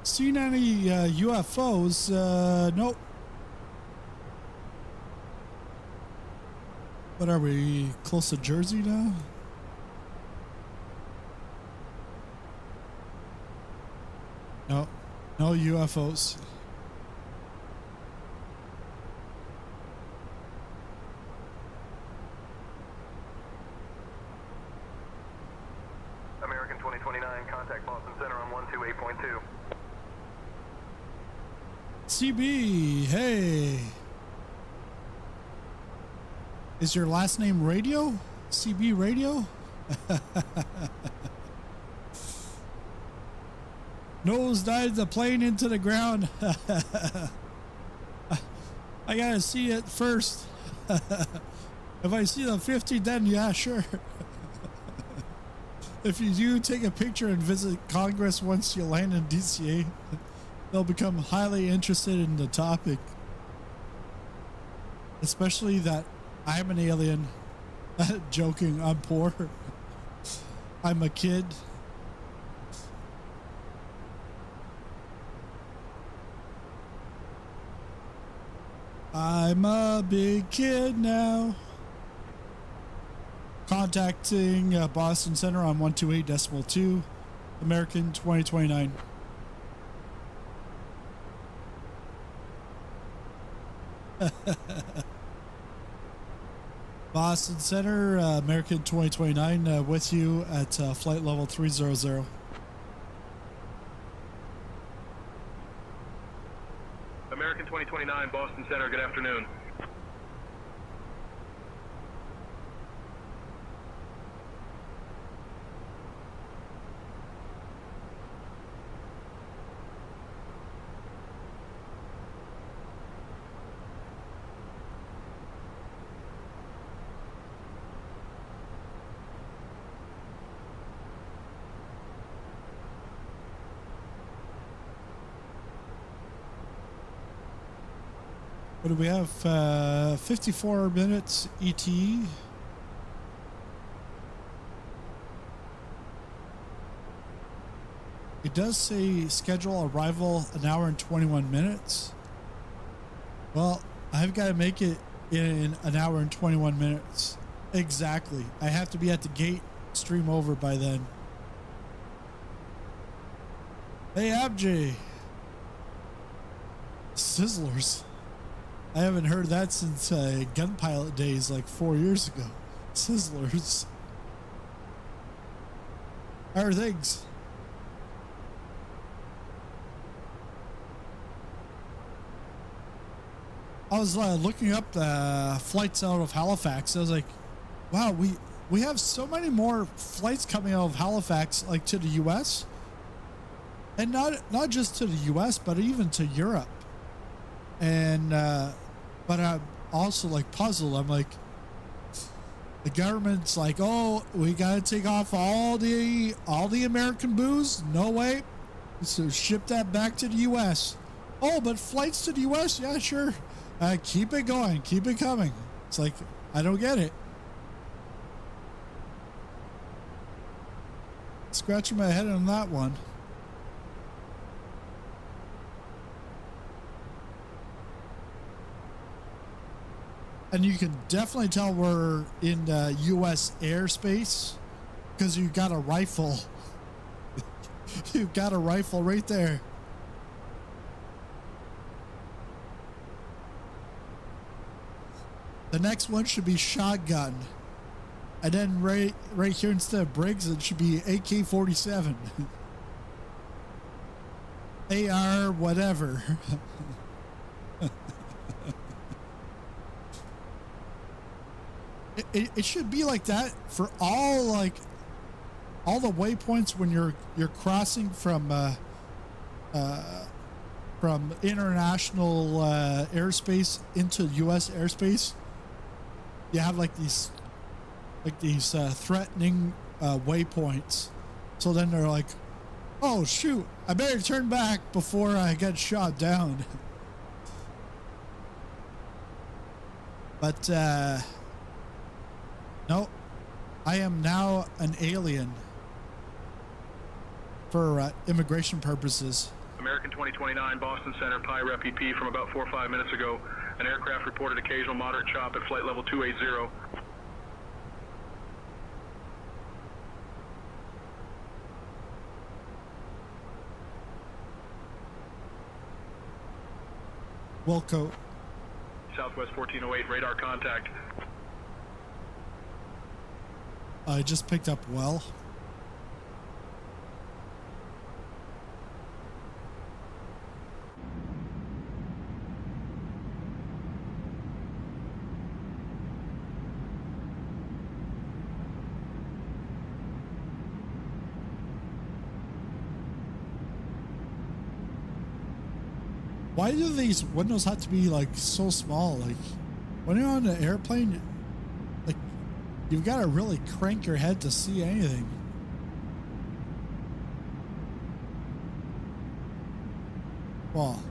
seen any UFOs. Nope. What are we, close to Jersey now? No, no UFOs. American 2029, contact Boston Center on 128.2. CB, hey. Is your last name Radio? CB Radio? Nose dived the plane into the ground. I gotta see it first. If I see the 50, then yeah, sure. If you do take a picture and visit Congress once you land in DCA, they'll become highly interested in the topic. Especially that I'm an alien. Joking, I'm poor. I'm a kid. I'm a big kid now. Contacting Boston Center on 128.2, American 2029. Boston Center, American 2029, with you at flight level 300. American 2029, Boston Center, good afternoon. What do we have? 54 minutes ET. It does say schedule arrival an hour and 21 minutes. Well, I've got to make it in an hour and 21 minutes. Exactly. I have to be at the gate, stream over by then. Hey, Abjay. Sizzlers. I haven't heard that since gun pilot days like 4 years ago. Sizzlers. How are things? I was looking up the flights out of Halifax. I was like, wow, we have so many more flights coming out of Halifax, like to the US. And not just to the US, but even to Europe. And but I'm also like puzzled. I'm like, the government's like, oh, we gotta take off all the American booze. No way. So ship that back to the US. Oh, but flights to the US, yeah, sure. Keep it going, keep it coming. It's like, I don't get it. Scratching my head on that one. And you can definitely tell we're in U.S. airspace because you got a rifle. You've got a rifle right there. The next one should be shotgun. And then right here instead of Briggs, it should be AK-47. AR, whatever. It should be like that for all the waypoints when you're crossing from international airspace into U.S. airspace. You have like these threatening waypoints. So then they're like, oh shoot, I better turn back before I get shot down. But no, I am now an alien for immigration purposes. American 2029, Boston Center, Pi Rep EP from about 4 or 5 minutes ago. An aircraft reported occasional moderate chop at flight level 280. Wilco. Southwest 1408, radar contact. I just picked up well. Why do these windows have to be like so small? Like when you're on an airplane, like you've got to really crank your head to see anything. Well,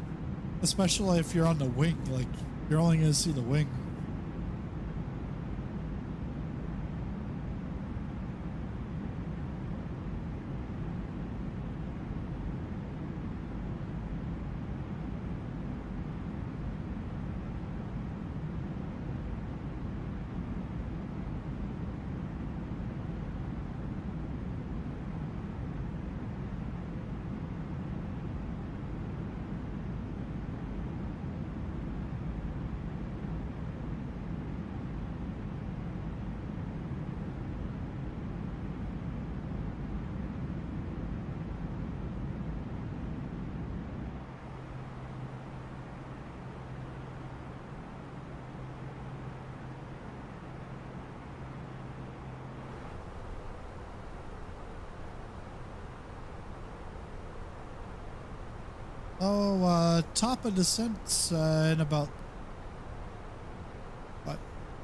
especially if you're on the wing, like you're only going to see the wing. Oh, top of descent in about what,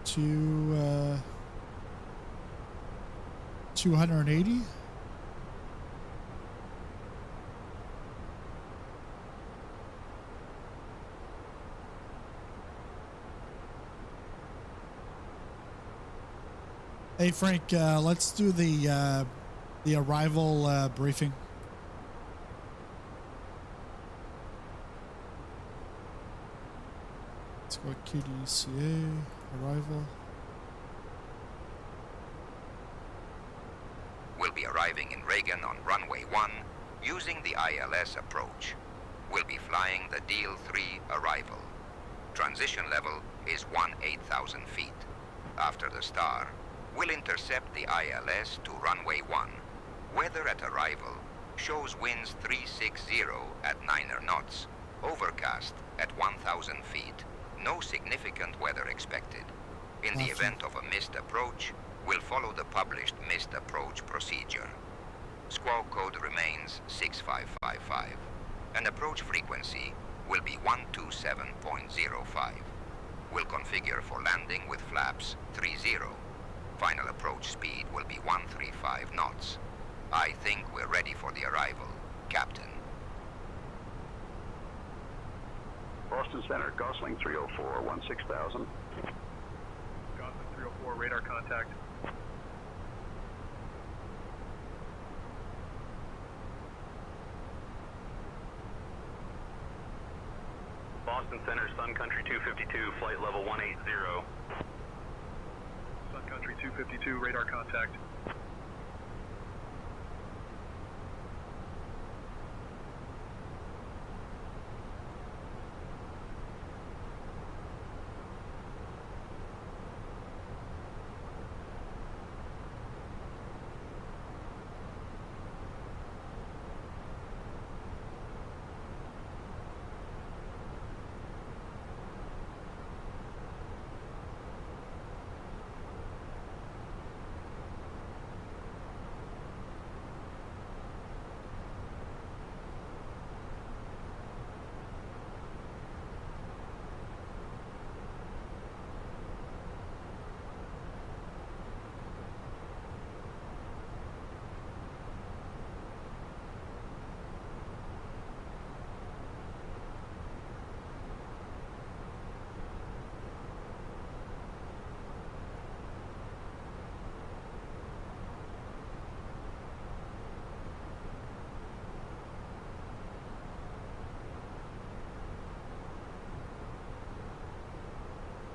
280. Hey Frank, let's do the arrival briefing. Let's go KDCA arrival. We'll be arriving in Reagan on runway 1 using the ILS approach. We'll be flying the Deal 3 arrival. Transition level is 8,000 feet. After the star, we'll intercept the ILS to runway 1. Weather at arrival shows winds 360 at 9 knots, overcast at 1,000 feet. No significant weather expected. In the event of a missed approach, we'll follow the published missed approach procedure. Squawk code remains 6555. An approach frequency will be 127.05. We'll configure for landing with flaps 30. Final approach speed will be 135 knots. I think we're ready for the arrival, Captain. Boston Center, Gosling 304, 16,000. Gosling 304, radar contact. Boston Center, Sun Country 252, flight level 180. Sun Country 252, radar contact.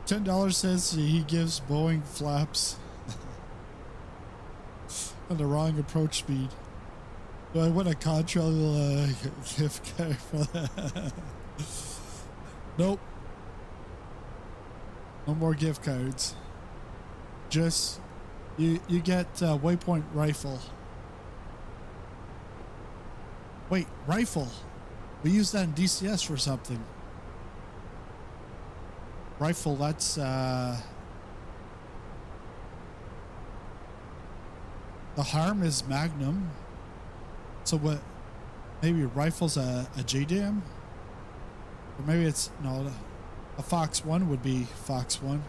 $10 says he gives Boeing flaps on the wrong approach speed. Do I win a Contrail gift card for that? Nope. No more gift cards. Just you get Waypoint rifle. Wait, rifle. We use that in DCS for something. Rifle, that's the harm is Magnum. So what? Maybe rifle's a JDAM? Or maybe it's no, a Fox 1 would be Fox 1.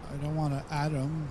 I don't want to add them.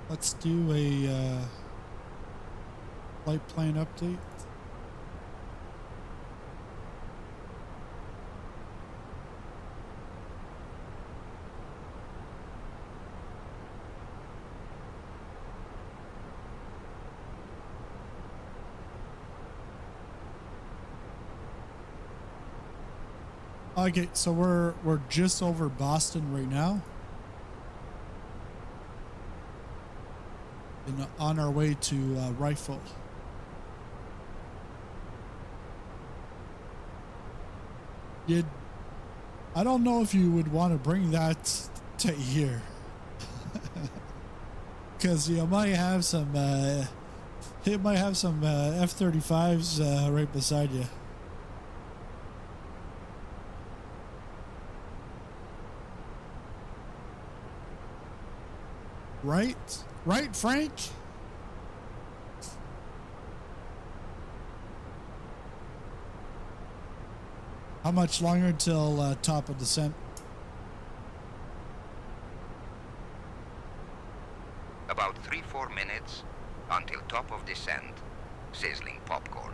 Let's do a flight plan update. Okay, so we're just over Boston right now, and on our way to Rifle. I don't know if you would want to bring that to here, because you might have some. It might have some F-35s right beside you. Right, Frank? How much longer till top of descent? About 3-4 minutes until top of descent. Sizzling popcorn.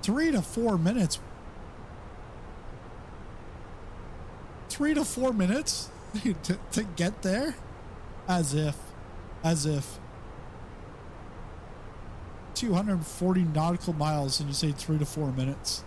3 to 4 minutes. 3 to 4 minutes to get there? As if 240 nautical miles and you say 3 to 4 minutes.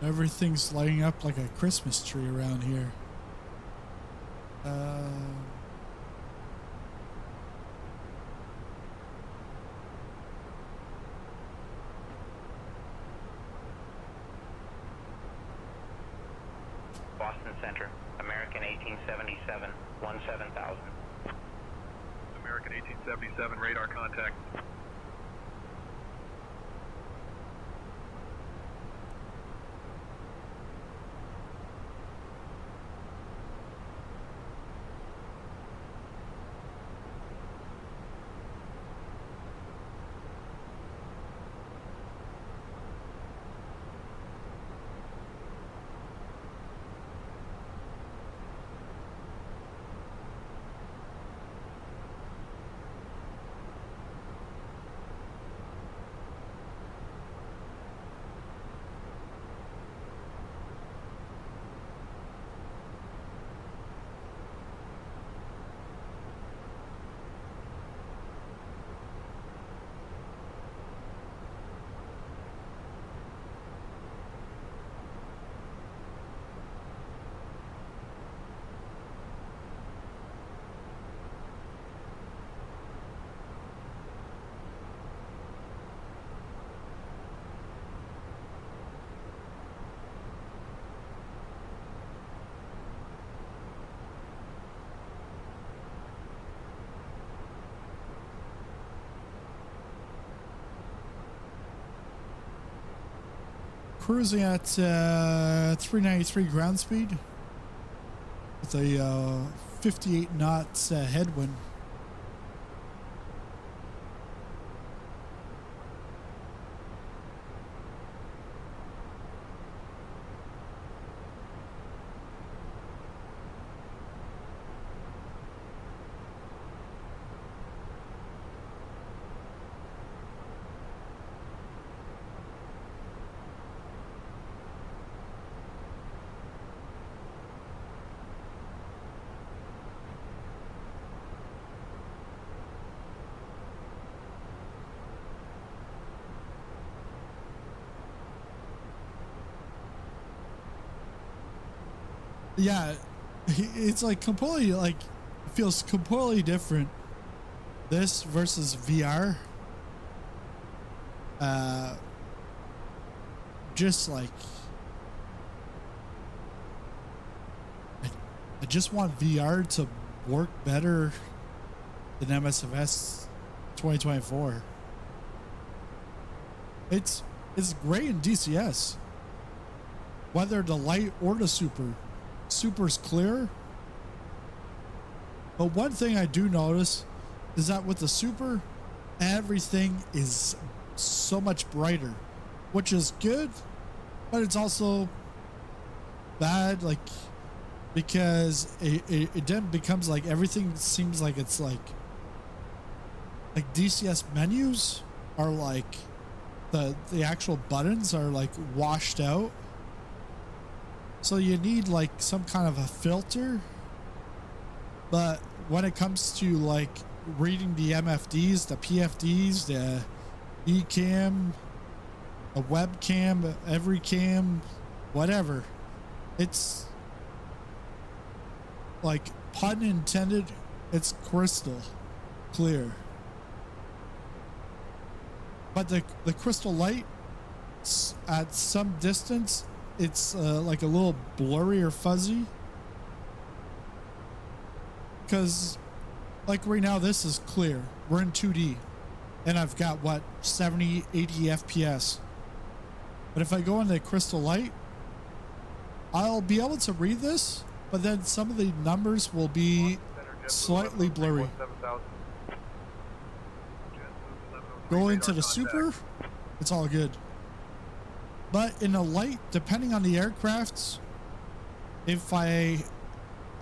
Everything's lighting up like a Christmas tree around here. Boston Center, American 1877, 17,000. American 1877, radar contact. Cruising at 393 ground speed with a 58 knots headwind. Yeah, it's like completely, like, it feels completely different. This versus VR. Just like, I just want VR to work better than MSFS 2024. It's great in DCS. Whether the light or the super. Super's clear. But one thing I do notice is that with the super, everything is so much brighter, which is good, but it's also bad, like, because it then becomes like everything seems like it's like DCS menus are like the actual buttons are like washed out. So you need like some kind of a filter. But when it comes to like reading the MFDs, the PFDs, the eCam, the webcam, every cam, whatever, it's like, pun intended, it's crystal clear. But the crystal light at some distance, it's like a little blurry or fuzzy. Because like right now, this is clear. We're in 2D. And I've got what, 70, 80 FPS. But if I go into crystal light, I'll be able to read this, but then some of the numbers will be slightly blurry. Going to the super, it's all good. But in the light, depending on the aircrafts, if I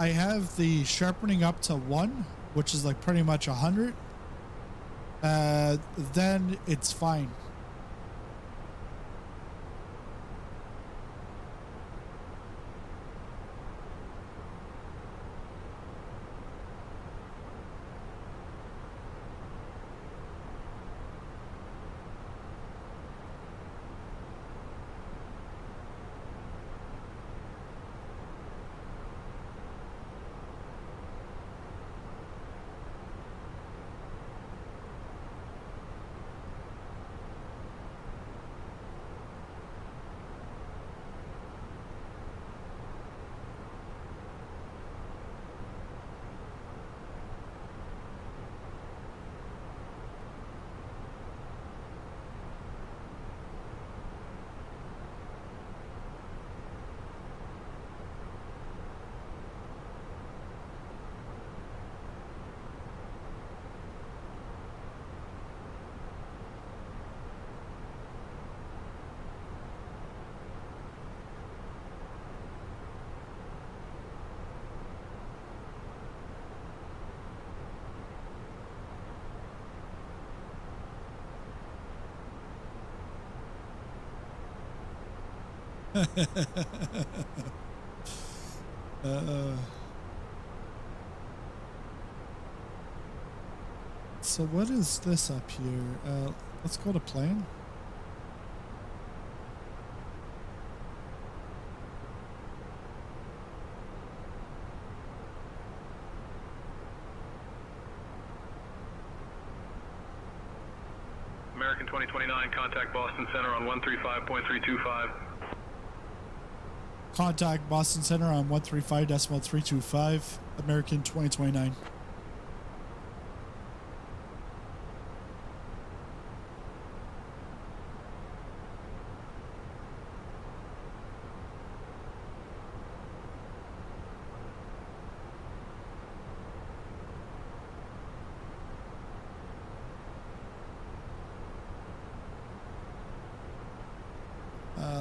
have the sharpening up to 1, which is like pretty much 100, then it's fine. So what is this up here? Let's go to plan. American 2029, contact Boston Center on 135.325. Contact Boston Center on 135.325. American 2029.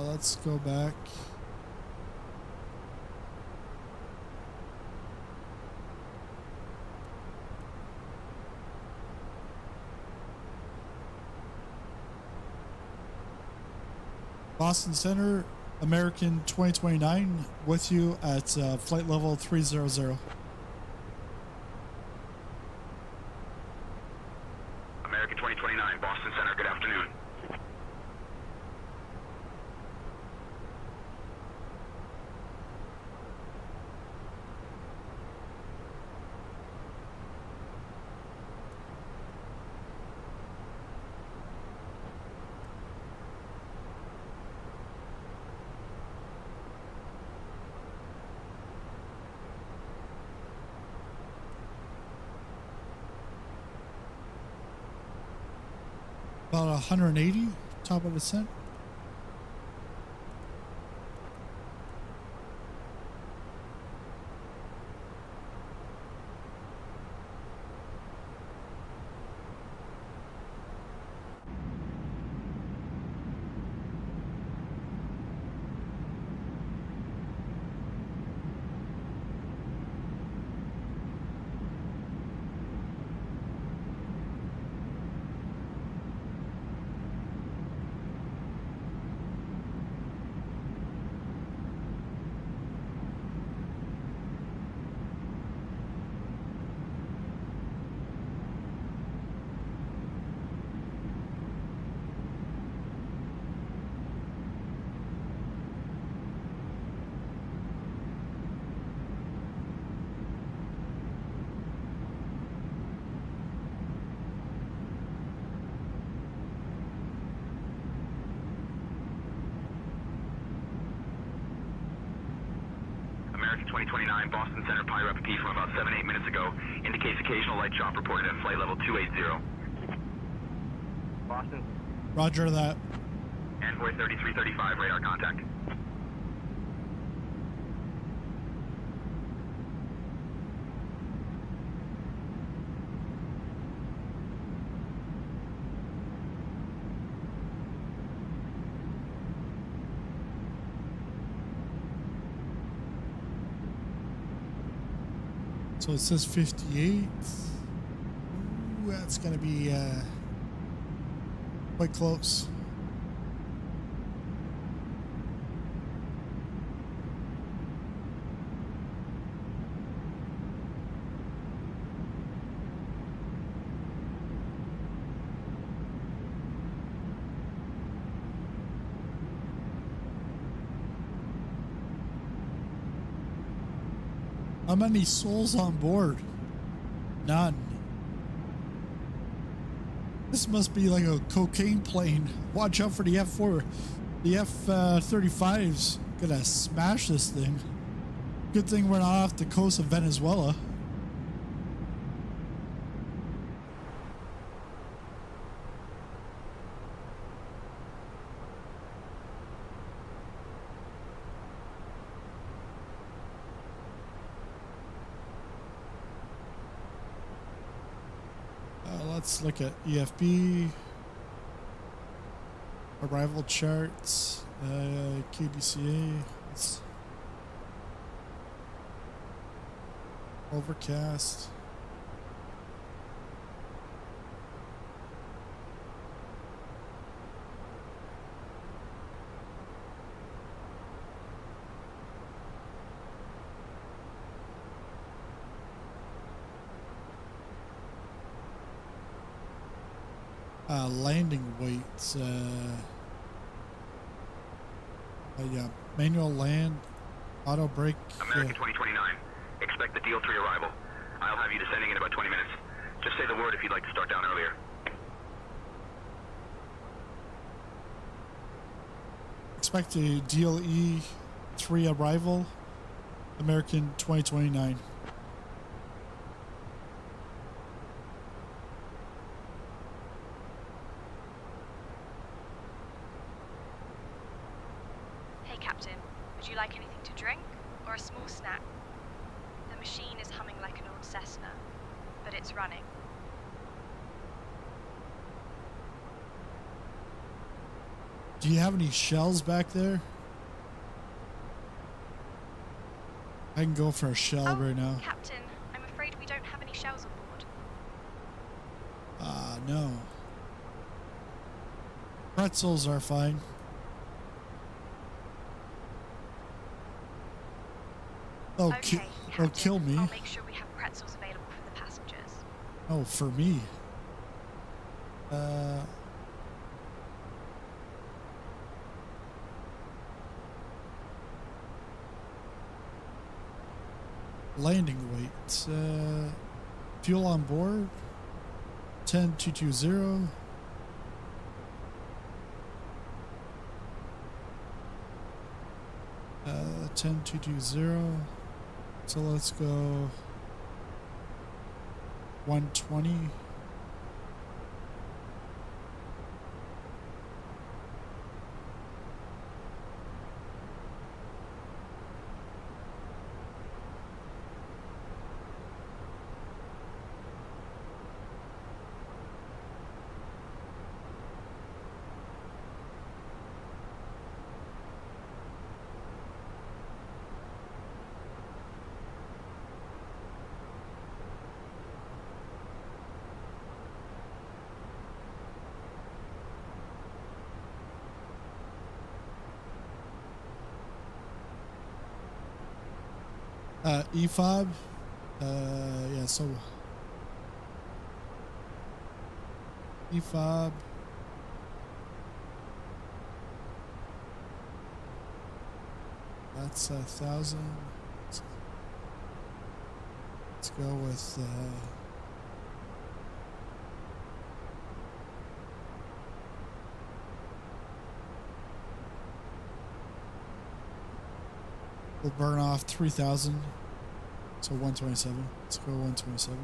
Let's go back. Boston Center, American 2029, with you at flight level 300. American 2029, Boston Center, good afternoon. About 180, top of descent. American 2029, Boston Center, Pirate P from about 7-8 minutes ago. Indicates occasional light chop reported at flight level 280. Boston. Roger that. Envoy 3335, radar contact. So it says 58. Ooh, that's going to be quite close. How many souls on board? None. This must be like a cocaine plane. Watch out for the F4. The F-35's gonna smash this thing. Good thing we're not off the coast of Venezuela. Let's look at EFB, arrival charts, KDCA, overcast. Landing weights. Yeah, manual land, auto brake. American 2029. Expect the Deal 3 arrival. I'll have you descending in about 20 minutes. Just say the word if you'd like to start down earlier. Expect a Deal E3 arrival. American 2029. Hey Captain, would you like anything to drink or a small snack? The machine is humming like an old Cessna, but it's running. Do you have any shells back there? I can go for a shell right now. Captain, I'm afraid we don't have any shells on board. No. Pretzels are fine. Oh, Okay, they'll Captain, kill me. I'll make sure we have pretzels available for the passengers. Oh, for me. Landing weight. Fuel on board. 10220. Uh, 10220. So let's go 120. EFOB. Yeah, so EFOB. That's 1,000. Let's go with we'll burn off 3,000. So 127. Let's go 127.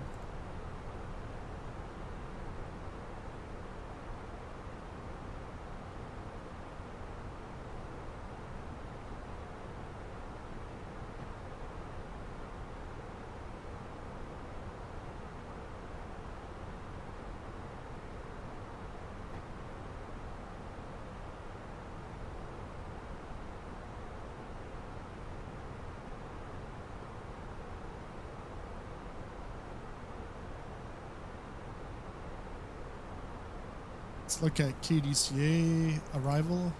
Let's look at KDCA arrival.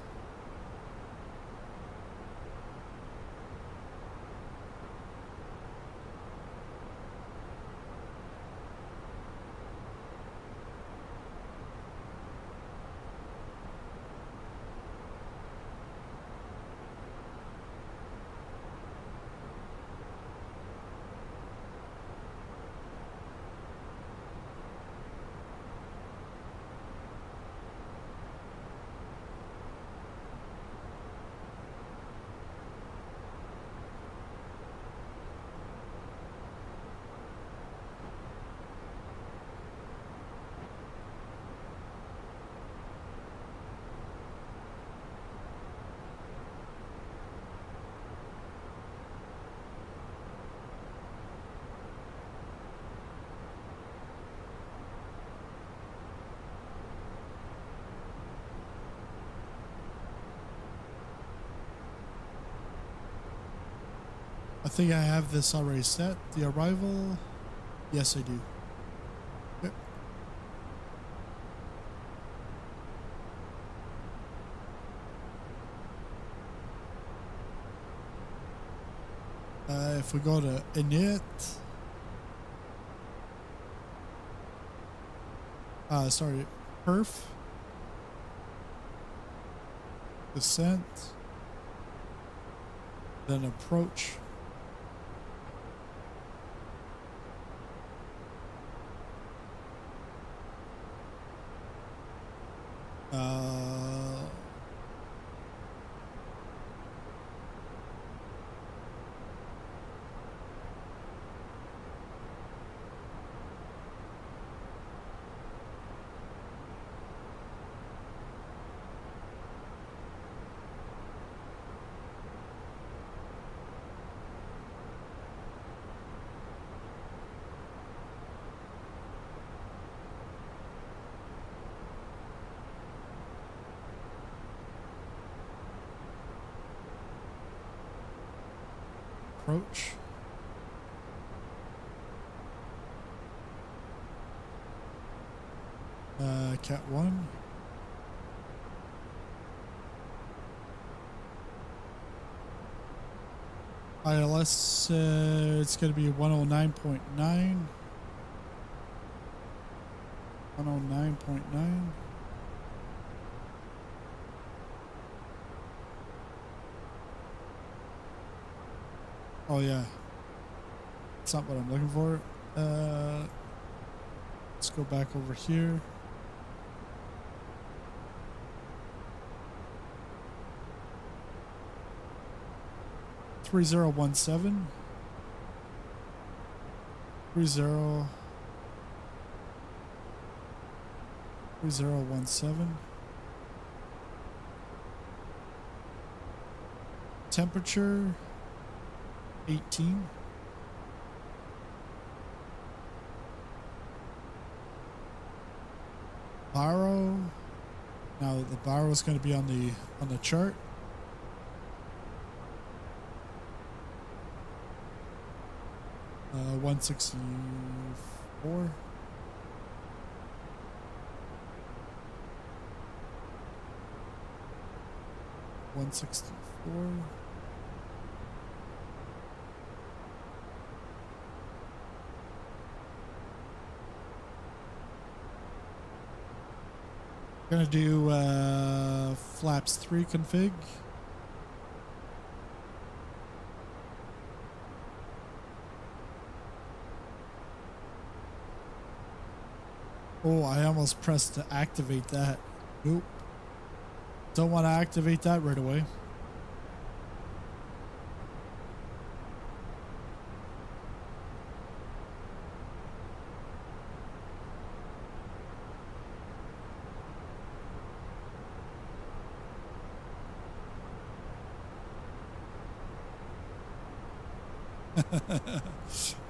I think I have this already set. The arrival. Yes, I do. Okay. If we go to init. Sorry. perf. Descent. Then approach. Approach. Cat 1. ILS, it's going to be 109.9. 109.9. Oh yeah, that's not what I'm looking for. Let's go back over here. Three 3017. 3017. Temperature 18. Baro. Now the baro is going to be on the chart. Uh, 164. Gonna do flaps 3 config. Oh, I almost pressed to activate that. Nope. Don't want to activate that right away.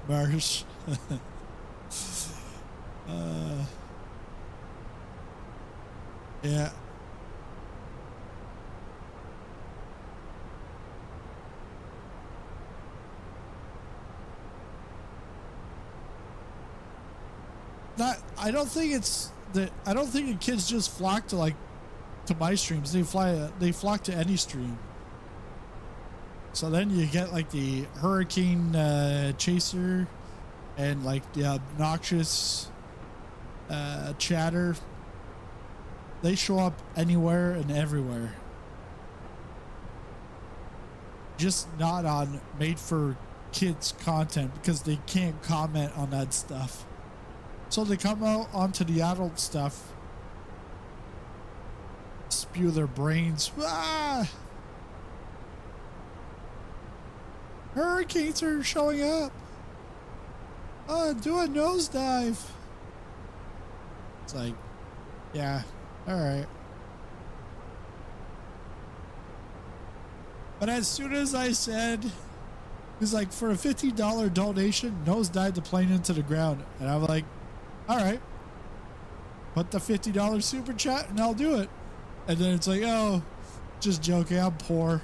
Marsh. Yeah. I don't think it's that. I don't think the kids just flock to my streams. They flock to any stream. So then you get like the hurricane chaser and like the obnoxious chatter. They show up anywhere and everywhere. Just not on made for kids content because they can't comment on that stuff. So they come out onto the adult stuff, spew their brains. Ah! Hurricanes are showing up. Do a nosedive. It's like, yeah, all right. But as soon as I said, it's like for a $50 donation, nosedive the plane into the ground. And I'm like, all right, put the $50 super chat and I'll do it. And then it's like, oh, just joking, I'm poor.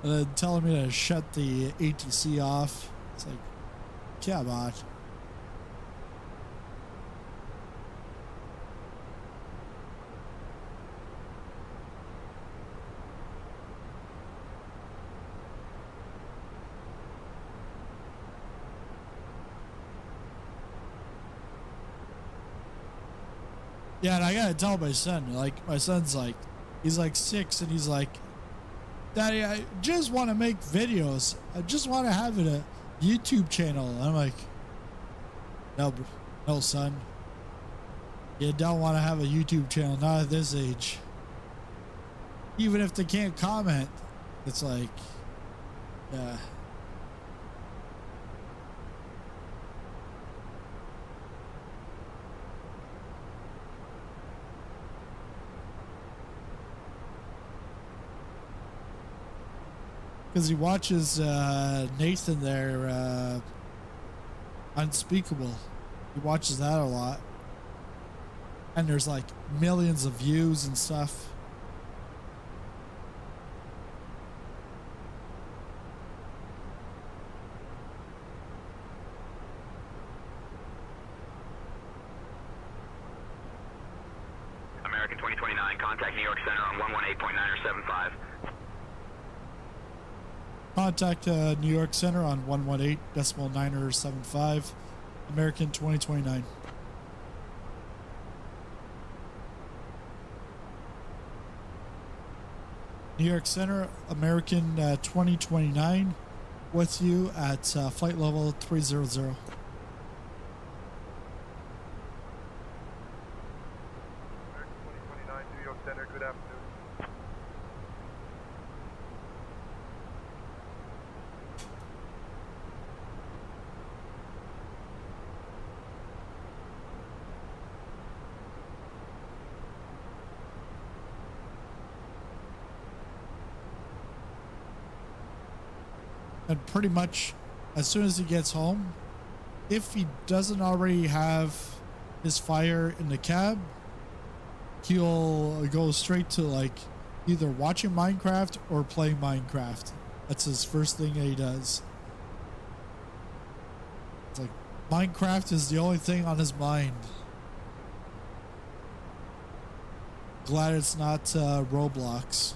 And then telling me to shut the ATC off. It's like, come on. Yeah, and I gotta tell my son, like, my son's like, he's like 6, and he's like, Daddy, I just want to make videos. I just want to have a YouTube channel. I'm like, no, son. You don't want to have a YouTube channel, not at this age. Even if they can't comment, it's like, yeah. Because he watches Nathan there, Unspeakable. He watches that a lot. And there's like millions of views and stuff. American 2029, contact New York Center on 118.975. Contact New York Center on 118.975. American 2029. New York Center, American 2029, with you at flight level 300. American 2029, New York Center, good afternoon. And pretty much as soon as he gets home, if he doesn't already have his fire in the cab, he'll go straight to like either watching Minecraft or playing Minecraft. That's his first thing that he does. It's like Minecraft is the only thing on his mind. Glad it's not Roblox.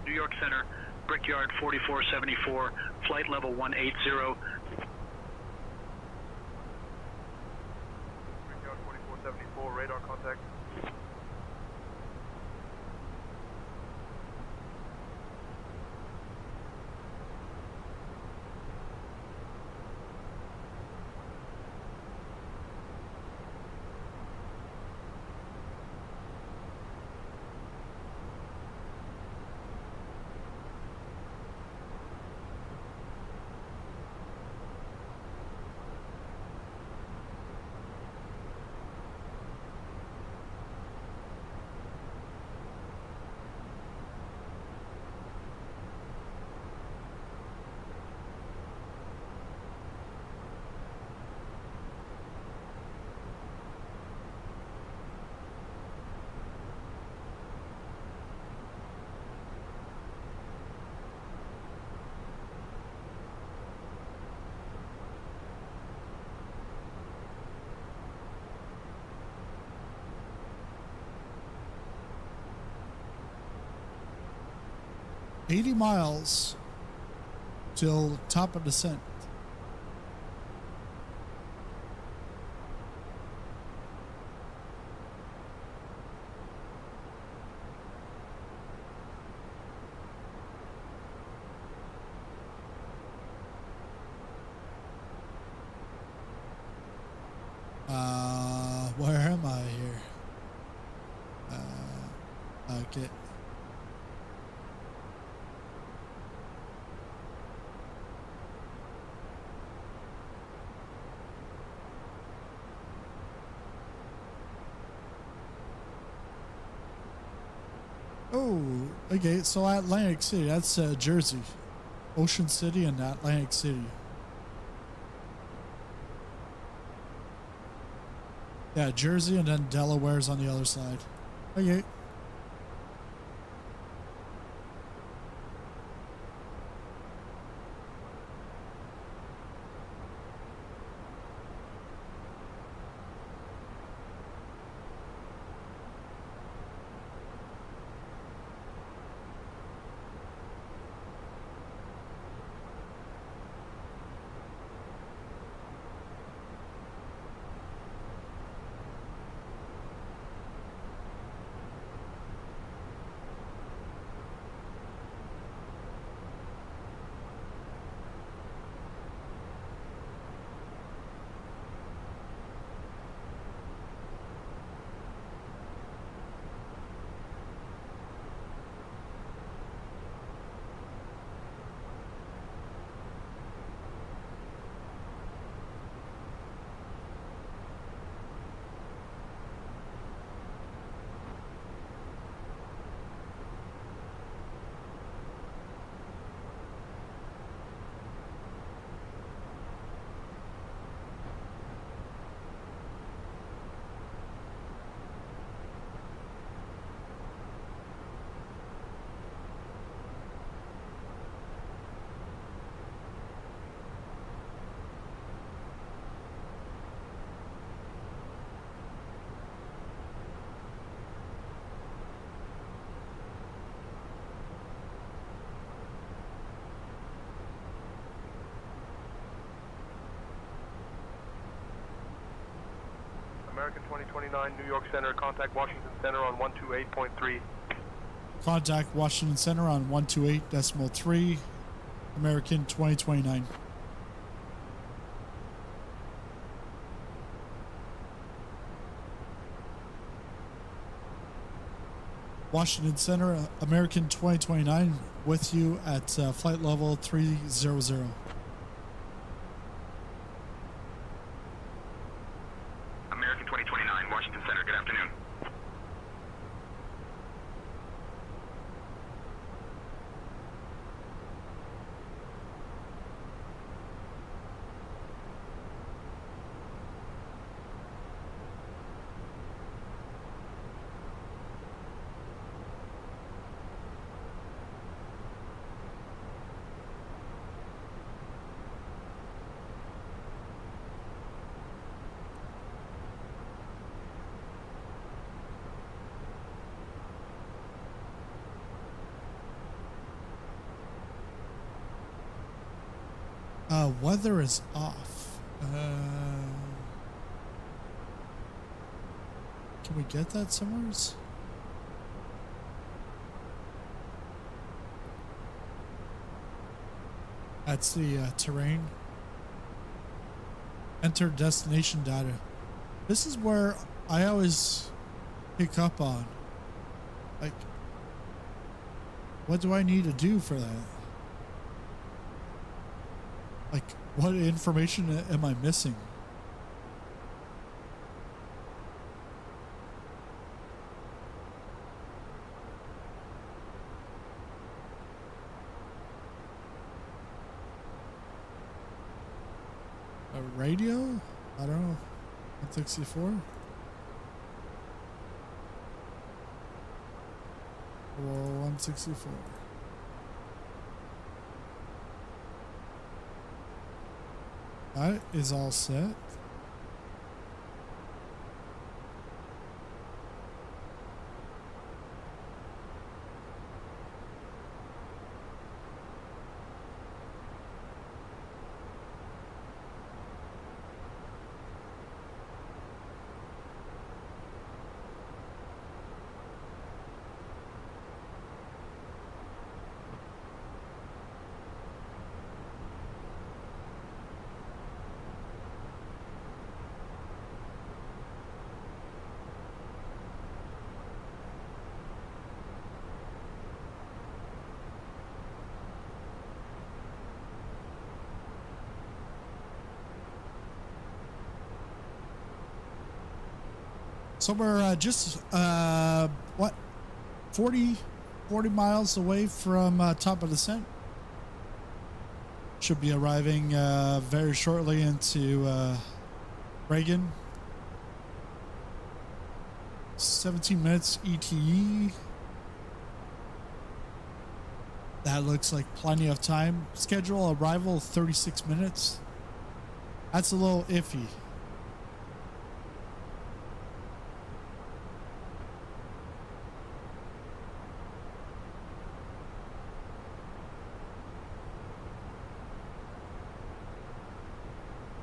New York Center, Brickyard 4474, flight level 180. Brickyard 4474, radar contact. $80 miles till top of descent. Where am I here? it. Oh, okay. So Atlantic City, that's Jersey. Ocean City and Atlantic City. Yeah, Jersey and then Delaware's on the other side. Okay. American 2029, New York Center, contact Washington Center on 128.3. Contact Washington Center on 128.3. American 2029. Washington Center, American 2029, with you at flight level 300. American 2029, Washington Center, good afternoon. Weather is off. Can we get that somewhere? That's the terrain. Enter destination data. This is where I always pick up on. Like, what do I need to do for that? Like, what information am I missing? A radio? I don't know. 164? Well, 164. That is all set. So we're just, what, 40 miles away from top of descent. Should be arriving very shortly into Reagan. 17 minutes ETE. That looks like plenty of time. Schedule arrival 36 minutes. That's a little iffy.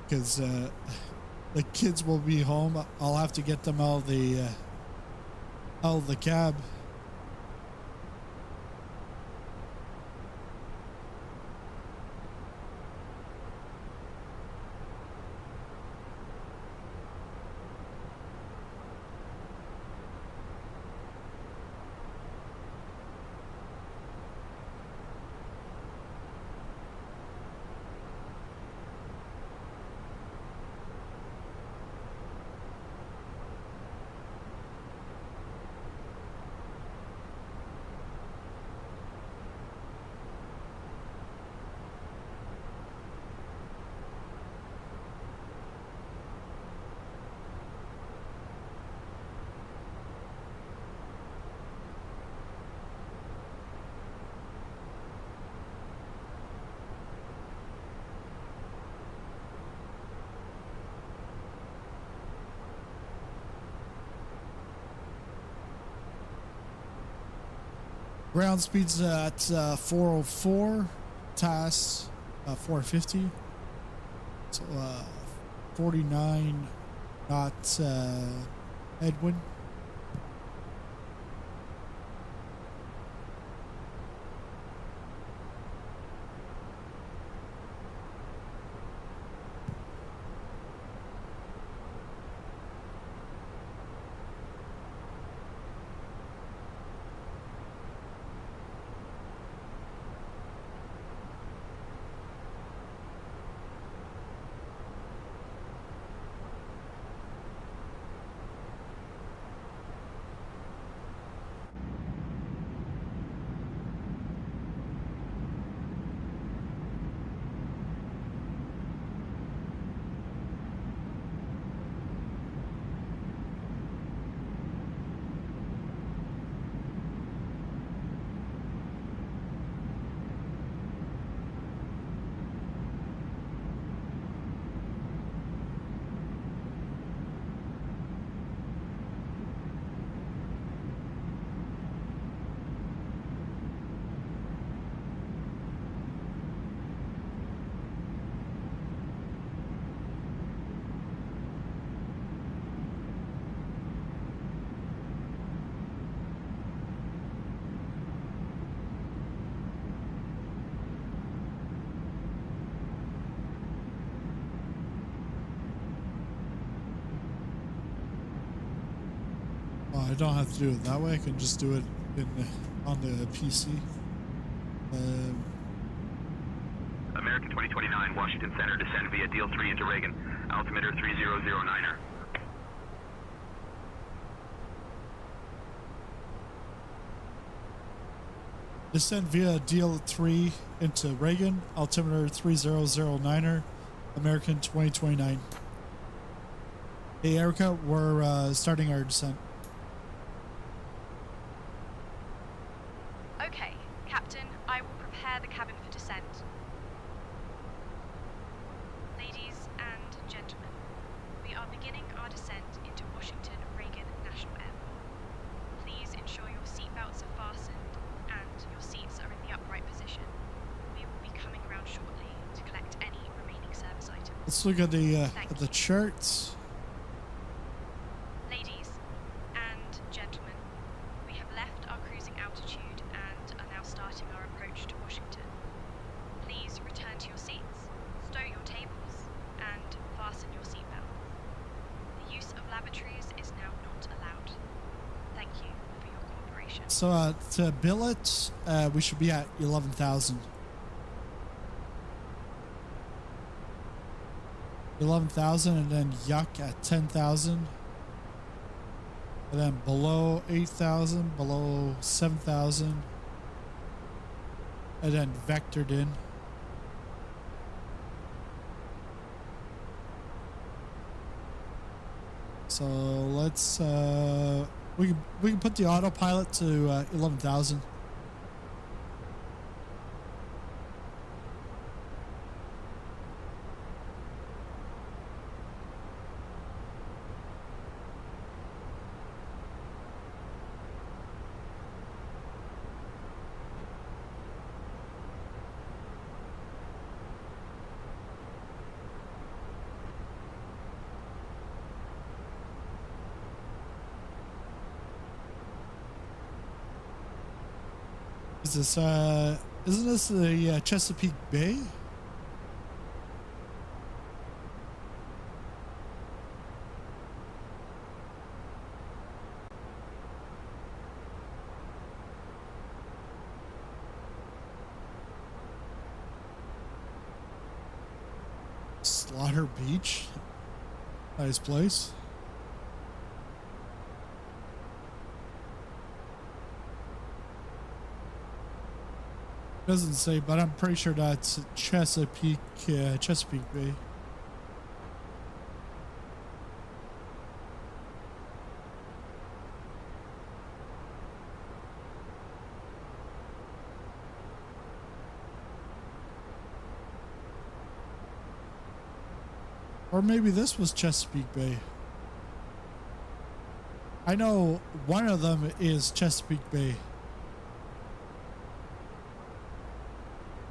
Because the kids will be home. I'll have to get them out of the cab. Ground speed's at 404, TAS 450, so 49 knot headwind. I don't have to do it that way. I can just do it on the PC. American 2029, Washington Center, descend via Deal 3 into Reagan. Altimeter 3009er. Descend via Deal 3 into Reagan. Altimeter 3009er. American 2029. Hey Erica, we're starting our descent. Okay, Captain, I will prepare the cabin for descent. Ladies and gentlemen, we are beginning our descent into Washington Reagan National Airport. Please ensure your seatbelts are fastened and your seats are in the upright position. We will be coming around shortly to collect any remaining service items. Let's look at the charts. Ladies and gentlemen, we have left our cruising altitude and are now starting our approach to Washington. Please return to your seats, stow your tables, and fasten your seatbelts. The use of lavatories is now not allowed. Thank you for your cooperation. So to billet, we should be at 11,000. 11,000, and then yuck at 10,000. And then below 8,000, below 7,000. And then vectored in. So let's we can put the autopilot to 11,000. Is this isn't this the Chesapeake Bay? Slaughter Beach. Nice place. Doesn't say, but I'm pretty sure that's Chesapeake Bay. Or maybe this was Chesapeake Bay. I know one of them is Chesapeake Bay.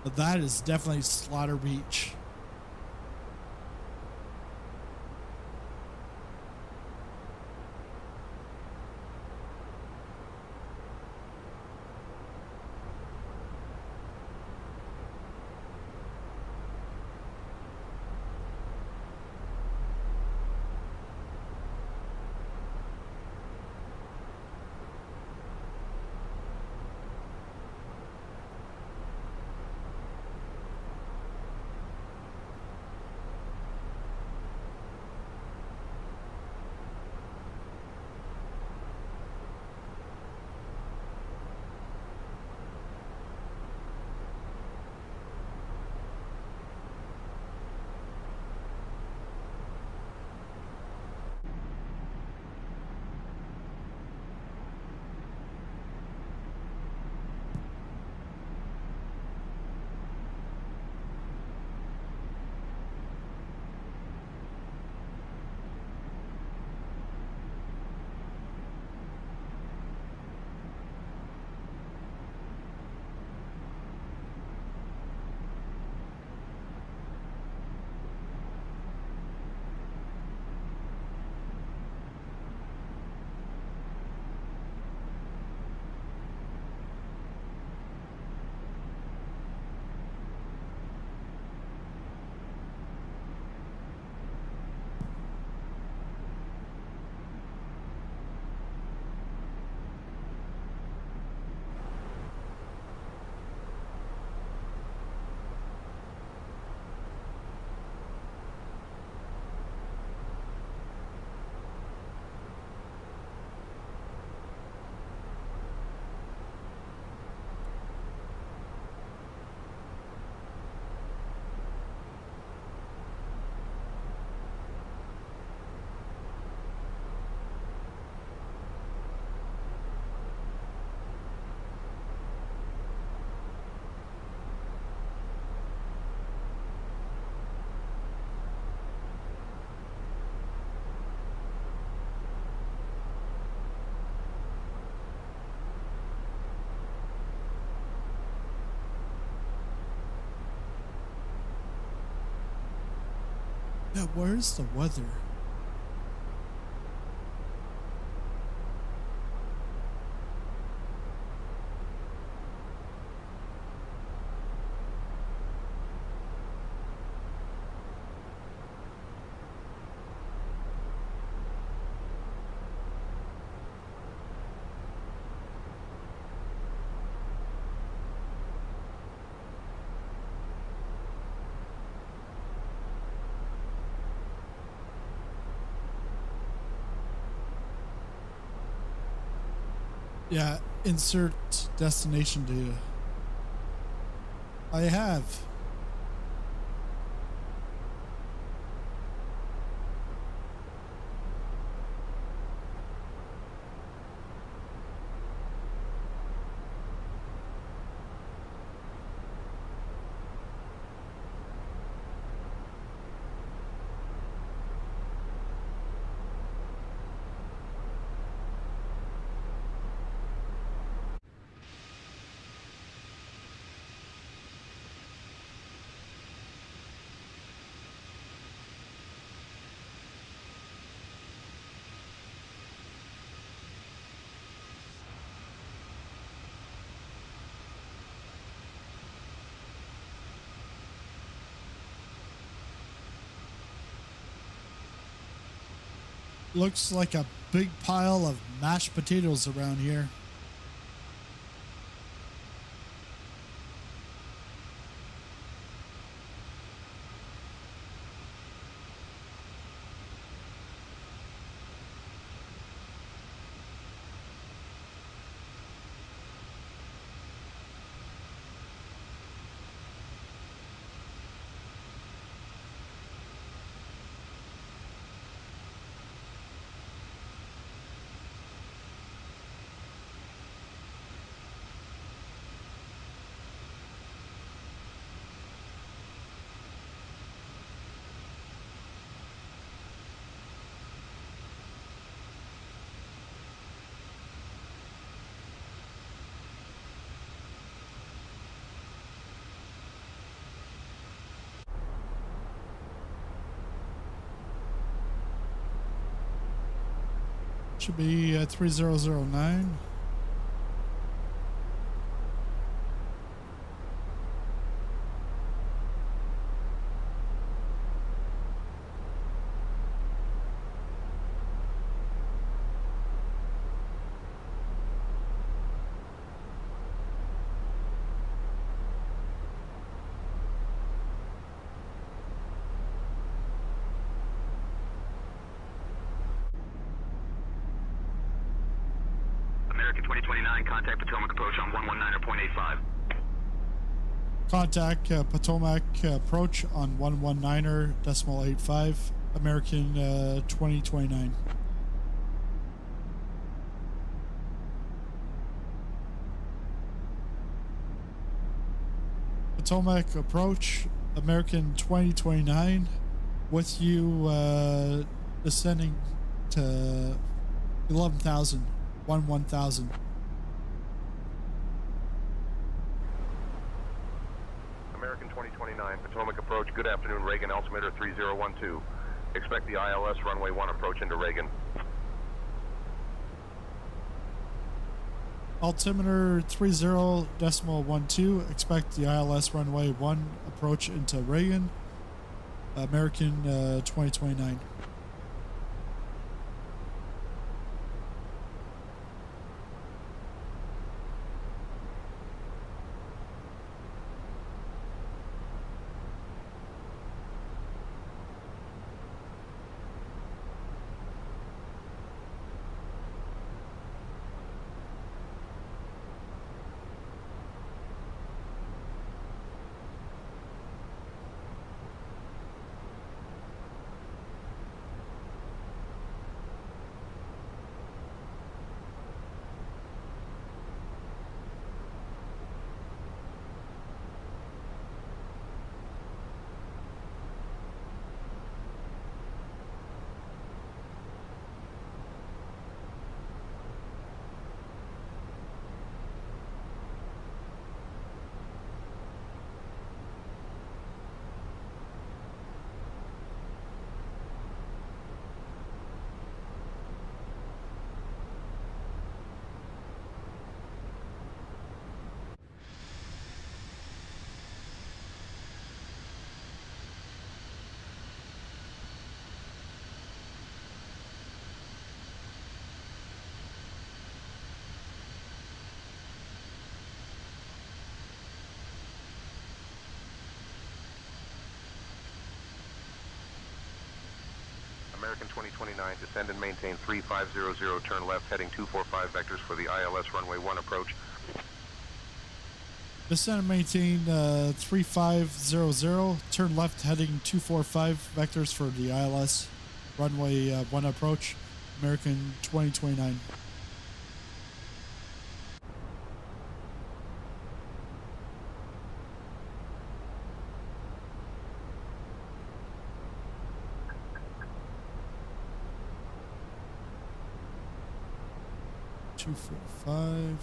But that is definitely Slaughter Beach. Yeah, where's the weather? Yeah, insert destination data. I have. Looks like a big pile of mashed potatoes around here. Should be 3009. American 2029, contact Potomac approach on 119.85. Contact Potomac approach on 119.85. American 2029. Potomac approach, American 2029, with you descending to 11,000, 1,000. American 2029, Potomac approach. Good afternoon, Reagan, altimeter 3012. Expect the ILS runway 1 approach into Reagan. Altimeter 30.12. Expect the ILS runway 1 approach into Reagan. American 2029. American 2029, descend and maintain 3500, turn left heading 245 vectors for the ILS runway 1 approach. Descend and maintain 3500, turn left heading 245 vectors for the ILS runway 1 approach, American 2029. Two, 4, 5.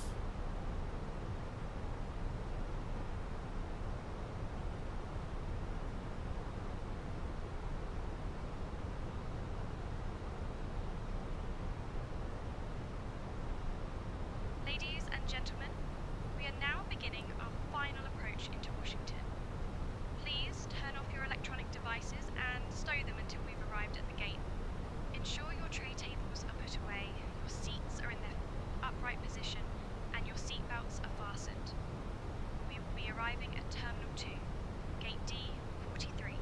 Ladies and gentlemen, we are now beginning our final approach into Washington. Please turn off your electronic devices and stow them until we've arrived at the gate. Ensure your tray tables are put away, your seats are in their upright position, and your seat belts are fastened. We will be arriving at Terminal 2, Gate D43.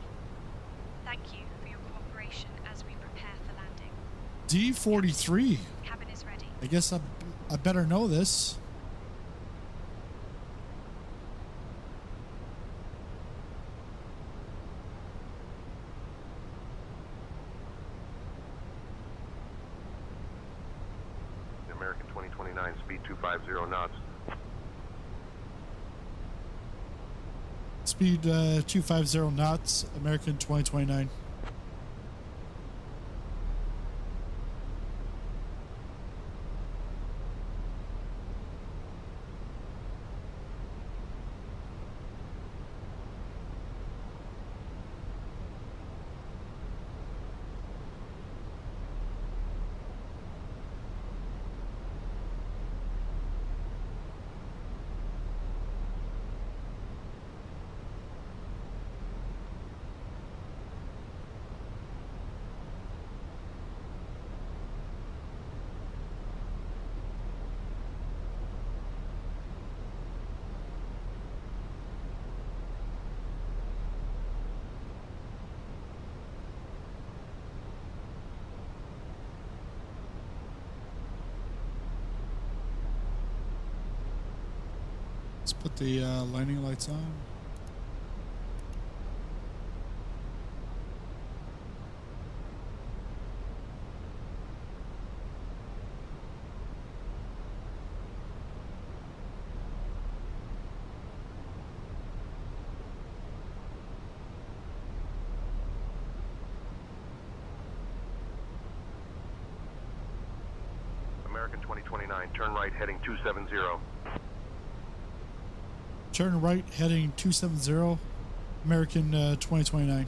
Thank you for your cooperation as we prepare for landing. D43. Cabin is ready. I guess I better know this. American 2029, speed 250 knots. Speed 250 knots, American 2029. Let's put the landing lights on. American 2029, turn right heading 270. Turn right heading 270, American 2029.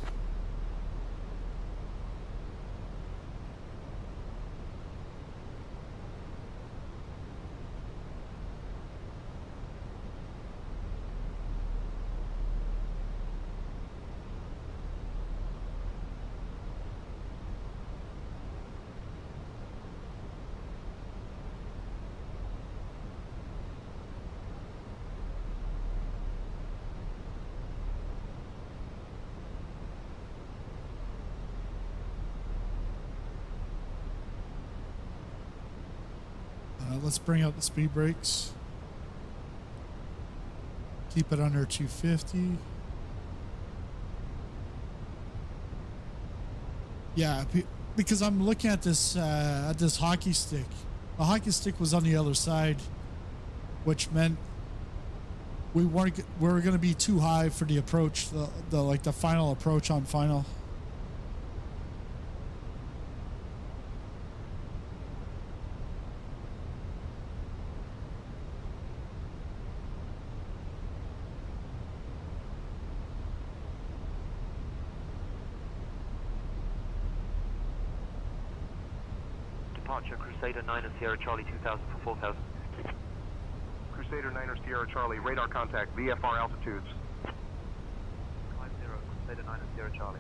Let's bring out the speed brakes. Keep it under 250. Yeah, because I'm looking at this hockey stick. The hockey stick was on the other side, which meant we were going to be too high for the approach, the final approach on final. Departure Crusader 9 Sierra Charlie 2000 for 4000. Crusader 9 Sierra Charlie, radar contact, VFR altitudes. 50, Crusader 9 Sierra Charlie.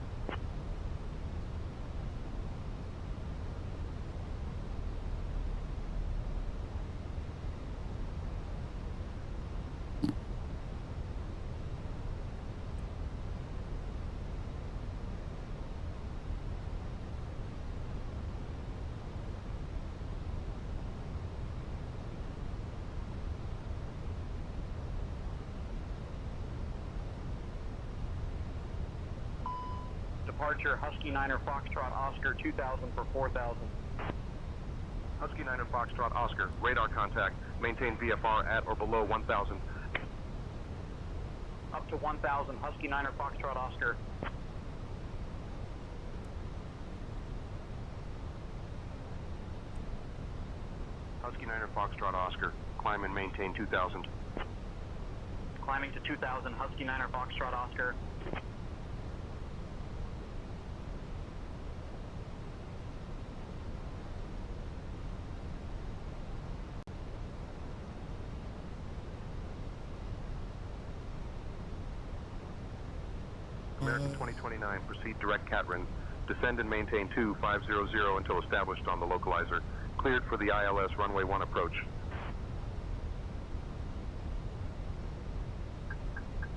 departure, Husky Niner Foxtrot Oscar 2000 for 4000. Husky Niner Foxtrot Oscar, radar contact, maintain VFR at or below 1000. Up to 1000, Husky Niner Foxtrot Oscar. Husky Niner Foxtrot Oscar, climb and maintain 2000. Climbing to 2000, Husky Niner Foxtrot Oscar. American 2029, proceed direct Catrin. Descend and maintain 2500 until established on the localizer. Cleared for the ILS runway 1 approach.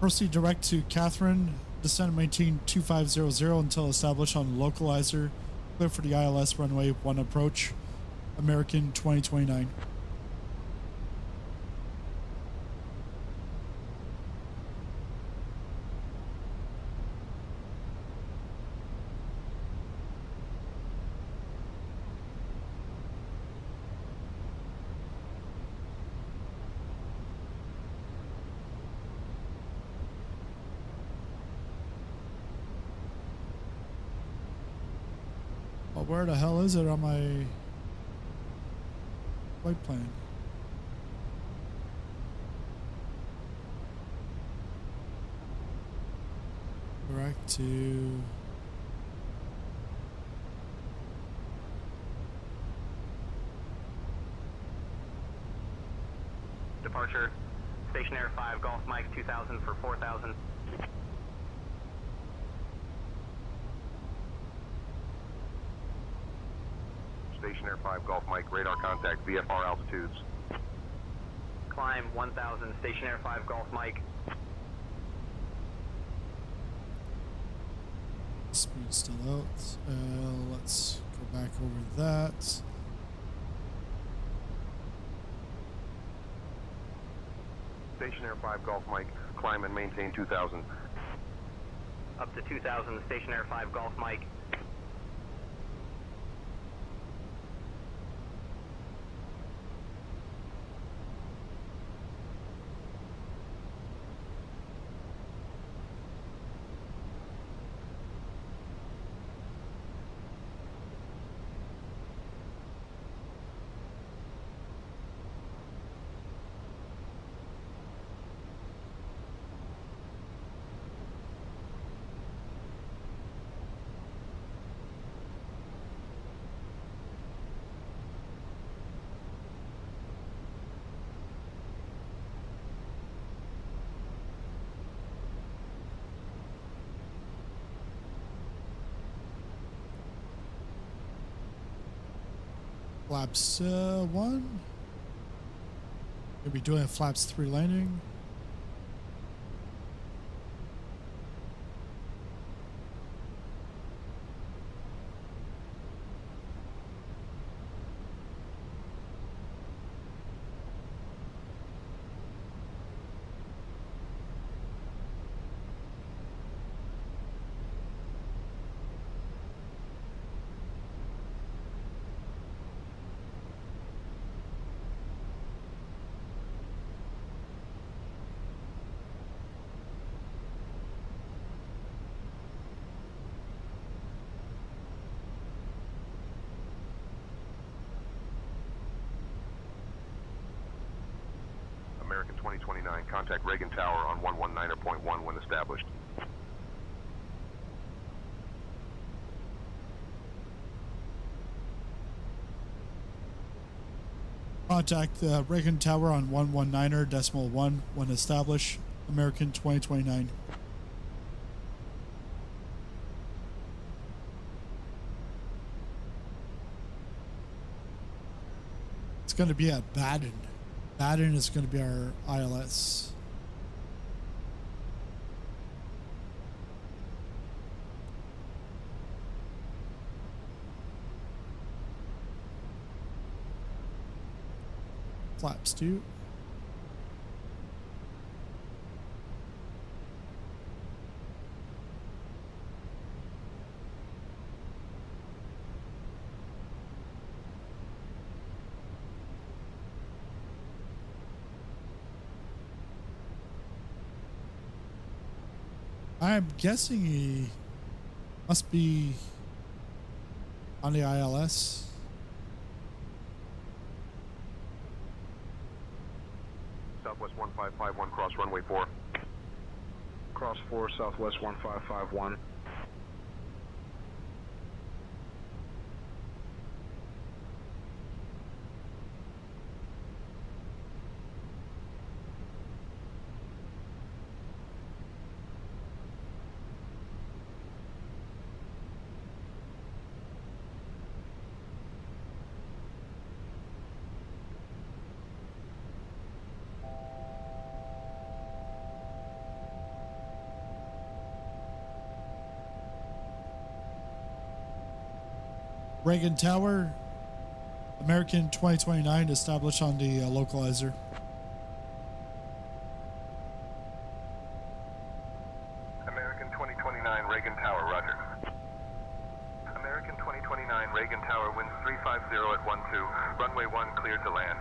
Proceed direct to Catherine. Descend and maintain 2500 until established on the localizer. Clear for the ILS runway 1 approach. American 2029. Well, where the hell is it on my flight plan? Direct to Departure, Stationair 5 Golf Mike 2000 for 4000. Stationair 5 Golf Mike, radar contact, VFR altitudes. Climb 1000, Stationair 5 Golf Mike. speed still out. Let's go back over that. Stationair 5 Golf Mike, climb and maintain 2000. Up to 2000, Stationair 5 Golf Mike. Flaps 1. We'll be doing a flaps 3 landing. American 2029, contact Reagan Tower on 119.1 when established. Contact Reagan Tower on 119.1 when established. American 2029. It's going to be at Baden. Baden is going to be our ILS. Flaps 2. I'm guessing he must be on the ILS. Southwest 1551, cross runway 4. Cross 4, Southwest 1551. Reagan Tower, American 2029, established on the localizer. American 2029, Reagan Tower, roger. American 2029, Reagan Tower, winds 350 at 12. Runway 1 cleared to land.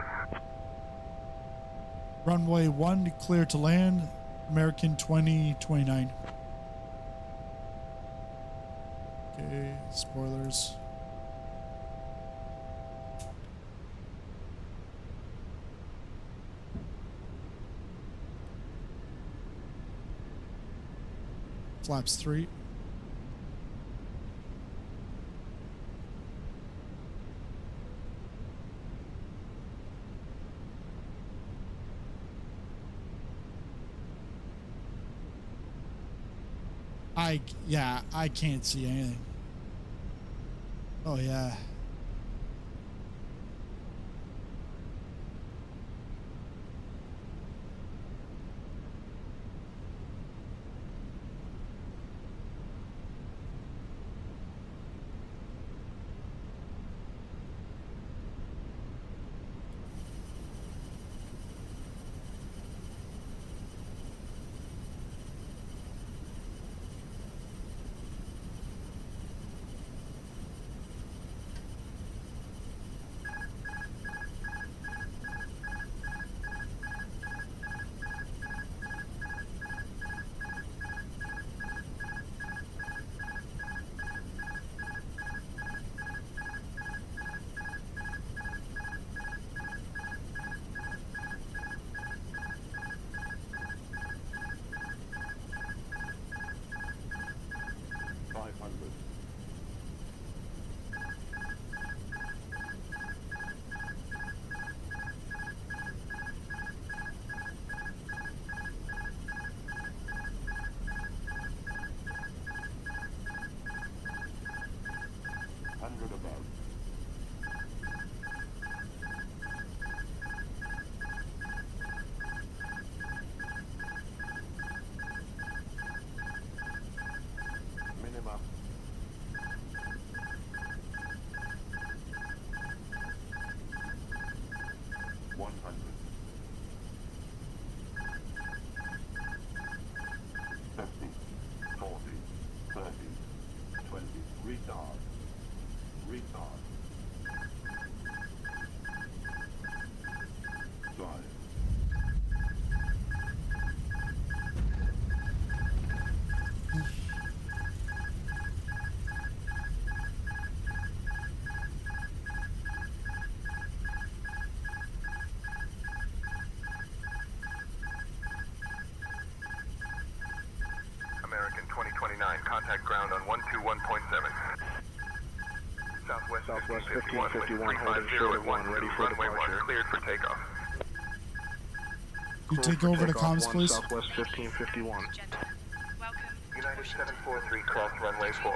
Runway 1 clear to land, American 2029. Okay, spoilers. Flaps 3. I can't see anything. Oh yeah. American 2029, contact ground on 121.7. Southwest 1551, holding short of 1, ready for runway 1 departure. cleared for takeoff. You take over the comms, please. Southwest 1551. United 743, cross runway 4.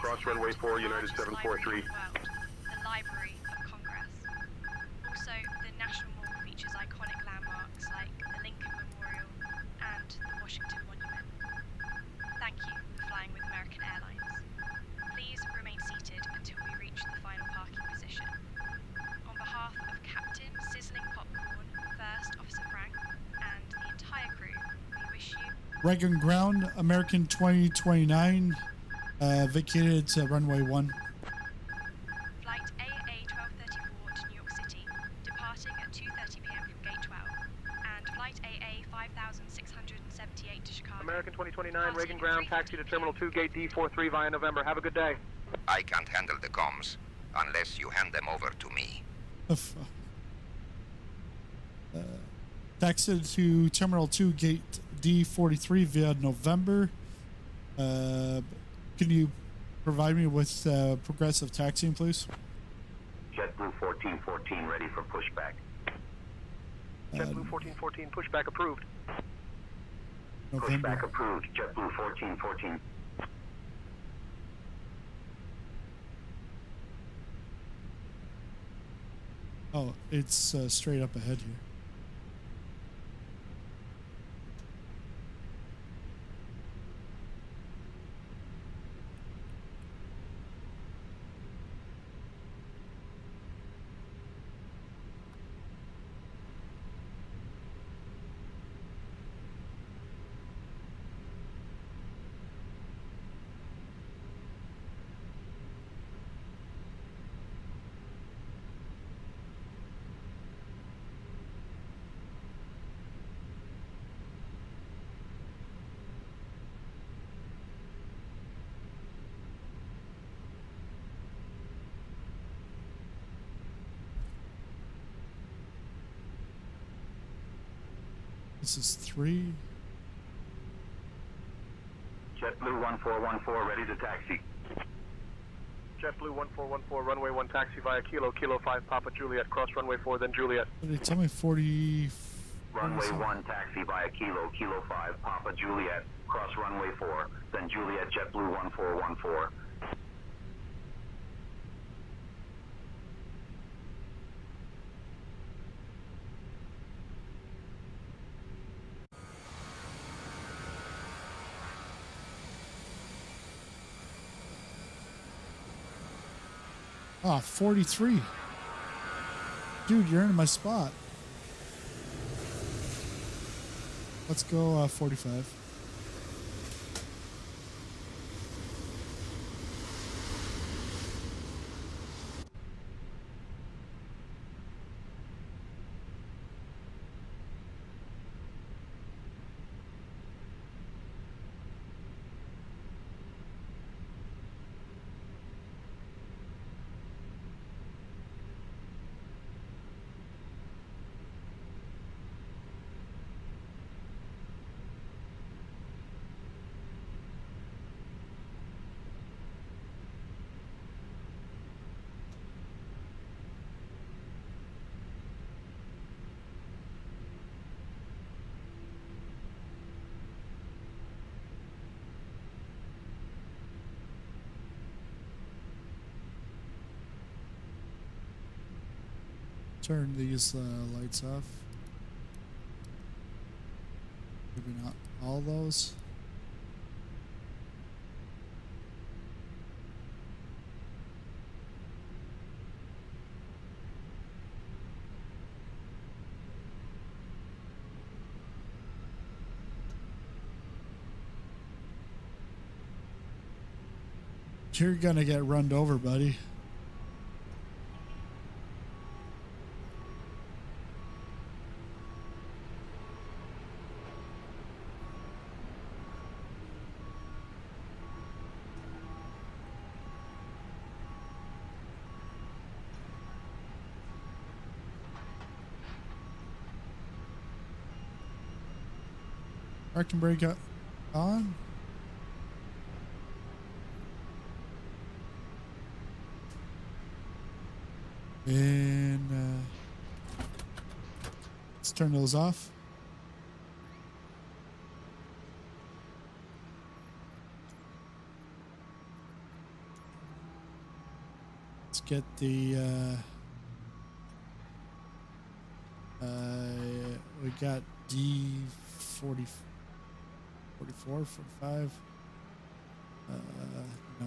Cross runway 4, United 743. The Library of Congress. Also, the National Mall features iconic landmarks like the Lincoln Memorial and the Washington Monument. Thank you for flying with American Airlines. Please remain seated until we reach the final parking position. On behalf of Captain Sizzling Popcorn, First Officer Frank, and the entire crew, we wish you Reagan ground, American 2029, vacated to runway 1. Flight AA1234 to New York City, departing at 2:30 p.m. from Gate 12, and Flight AA5678 to Chicago. American 2029, Reagan ground, taxi to Terminal 2, Gate D43 via November. Have a good day. I can't handle the comms unless you hand them over to me. Taxi to Terminal 2, Gate D43 via November. Can you provide me with progressive taxiing, please? JetBlue 1414 ready for pushback. JetBlue 1414, pushback approved. November. Pushback approved. JetBlue 1414. Oh, it's straight up ahead here. This is 3. JetBlue 1414 ready to taxi. JetBlue 1414, runway 1 taxi via Kilo 5 Papa Juliet, cross runway 4, then Juliet. But they tell me 40. Runway 1 taxi via Kilo 5 Papa Juliet, cross runway 4, then Juliet JetBlue 1414. Ah, 43. Dude, you're in my spot. Let's go 45. Turn these lights off. Maybe not all those. You're gonna get run over, buddy. Parking brake on. And let's turn those off. Let's get the we got D40 44, 45. No.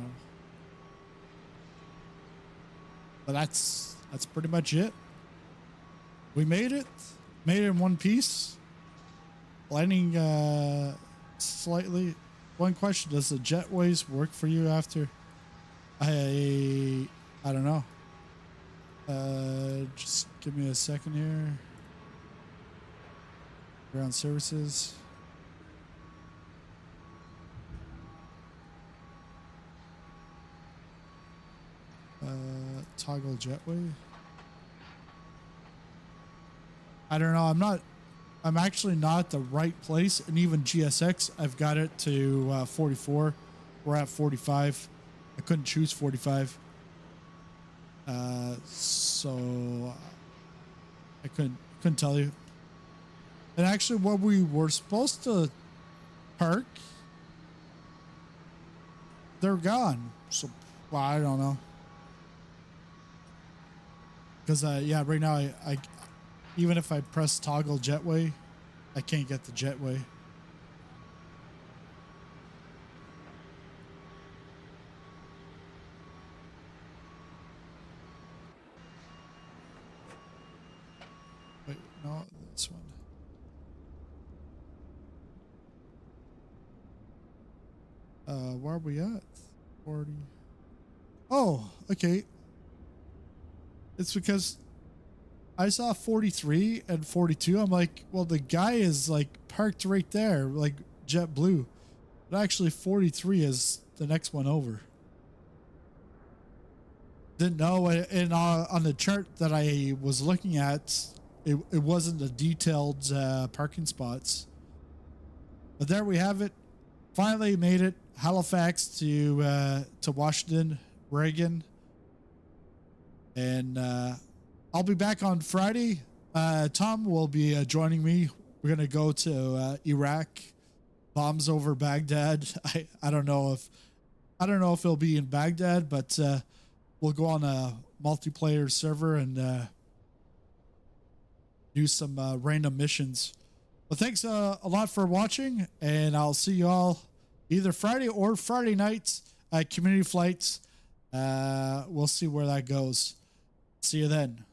But that's pretty much it. We made it. Made it in one piece. Landing slightly. One question, does the jetways work for you after? I don't know. Just give me a second here. Ground services. Toggle jetway. I don't know. I'm actually not at the right place. And even GSX, I've got it to 44. We're at 45. I couldn't choose 45. So I couldn't tell you. And actually what we were supposed to park, they're gone. So, well, I don't know. Because, yeah, right now, I even if I press toggle jetway, I can't get the jetway. Wait, no, this one. Where are we at? 40. Oh, okay. It's because I saw 43 and 42. I'm like, well, the guy is like parked right there, like JetBlue. But actually 43 is the next one over. Didn't know. And on the chart that I was looking at, it wasn't the detailed parking spots. But there we have it. Finally made it. Halifax to Washington, Reagan. And I'll be back on Friday. Tom will be joining me. We're going to go to Iraq. Bombs over Baghdad. I don't know if it'll be in Baghdad, but we'll go on a multiplayer server and do some random missions. Well, thanks a lot for watching, and I'll see you all either Friday or Friday nights at Community Flights. We'll see where that goes. See you then.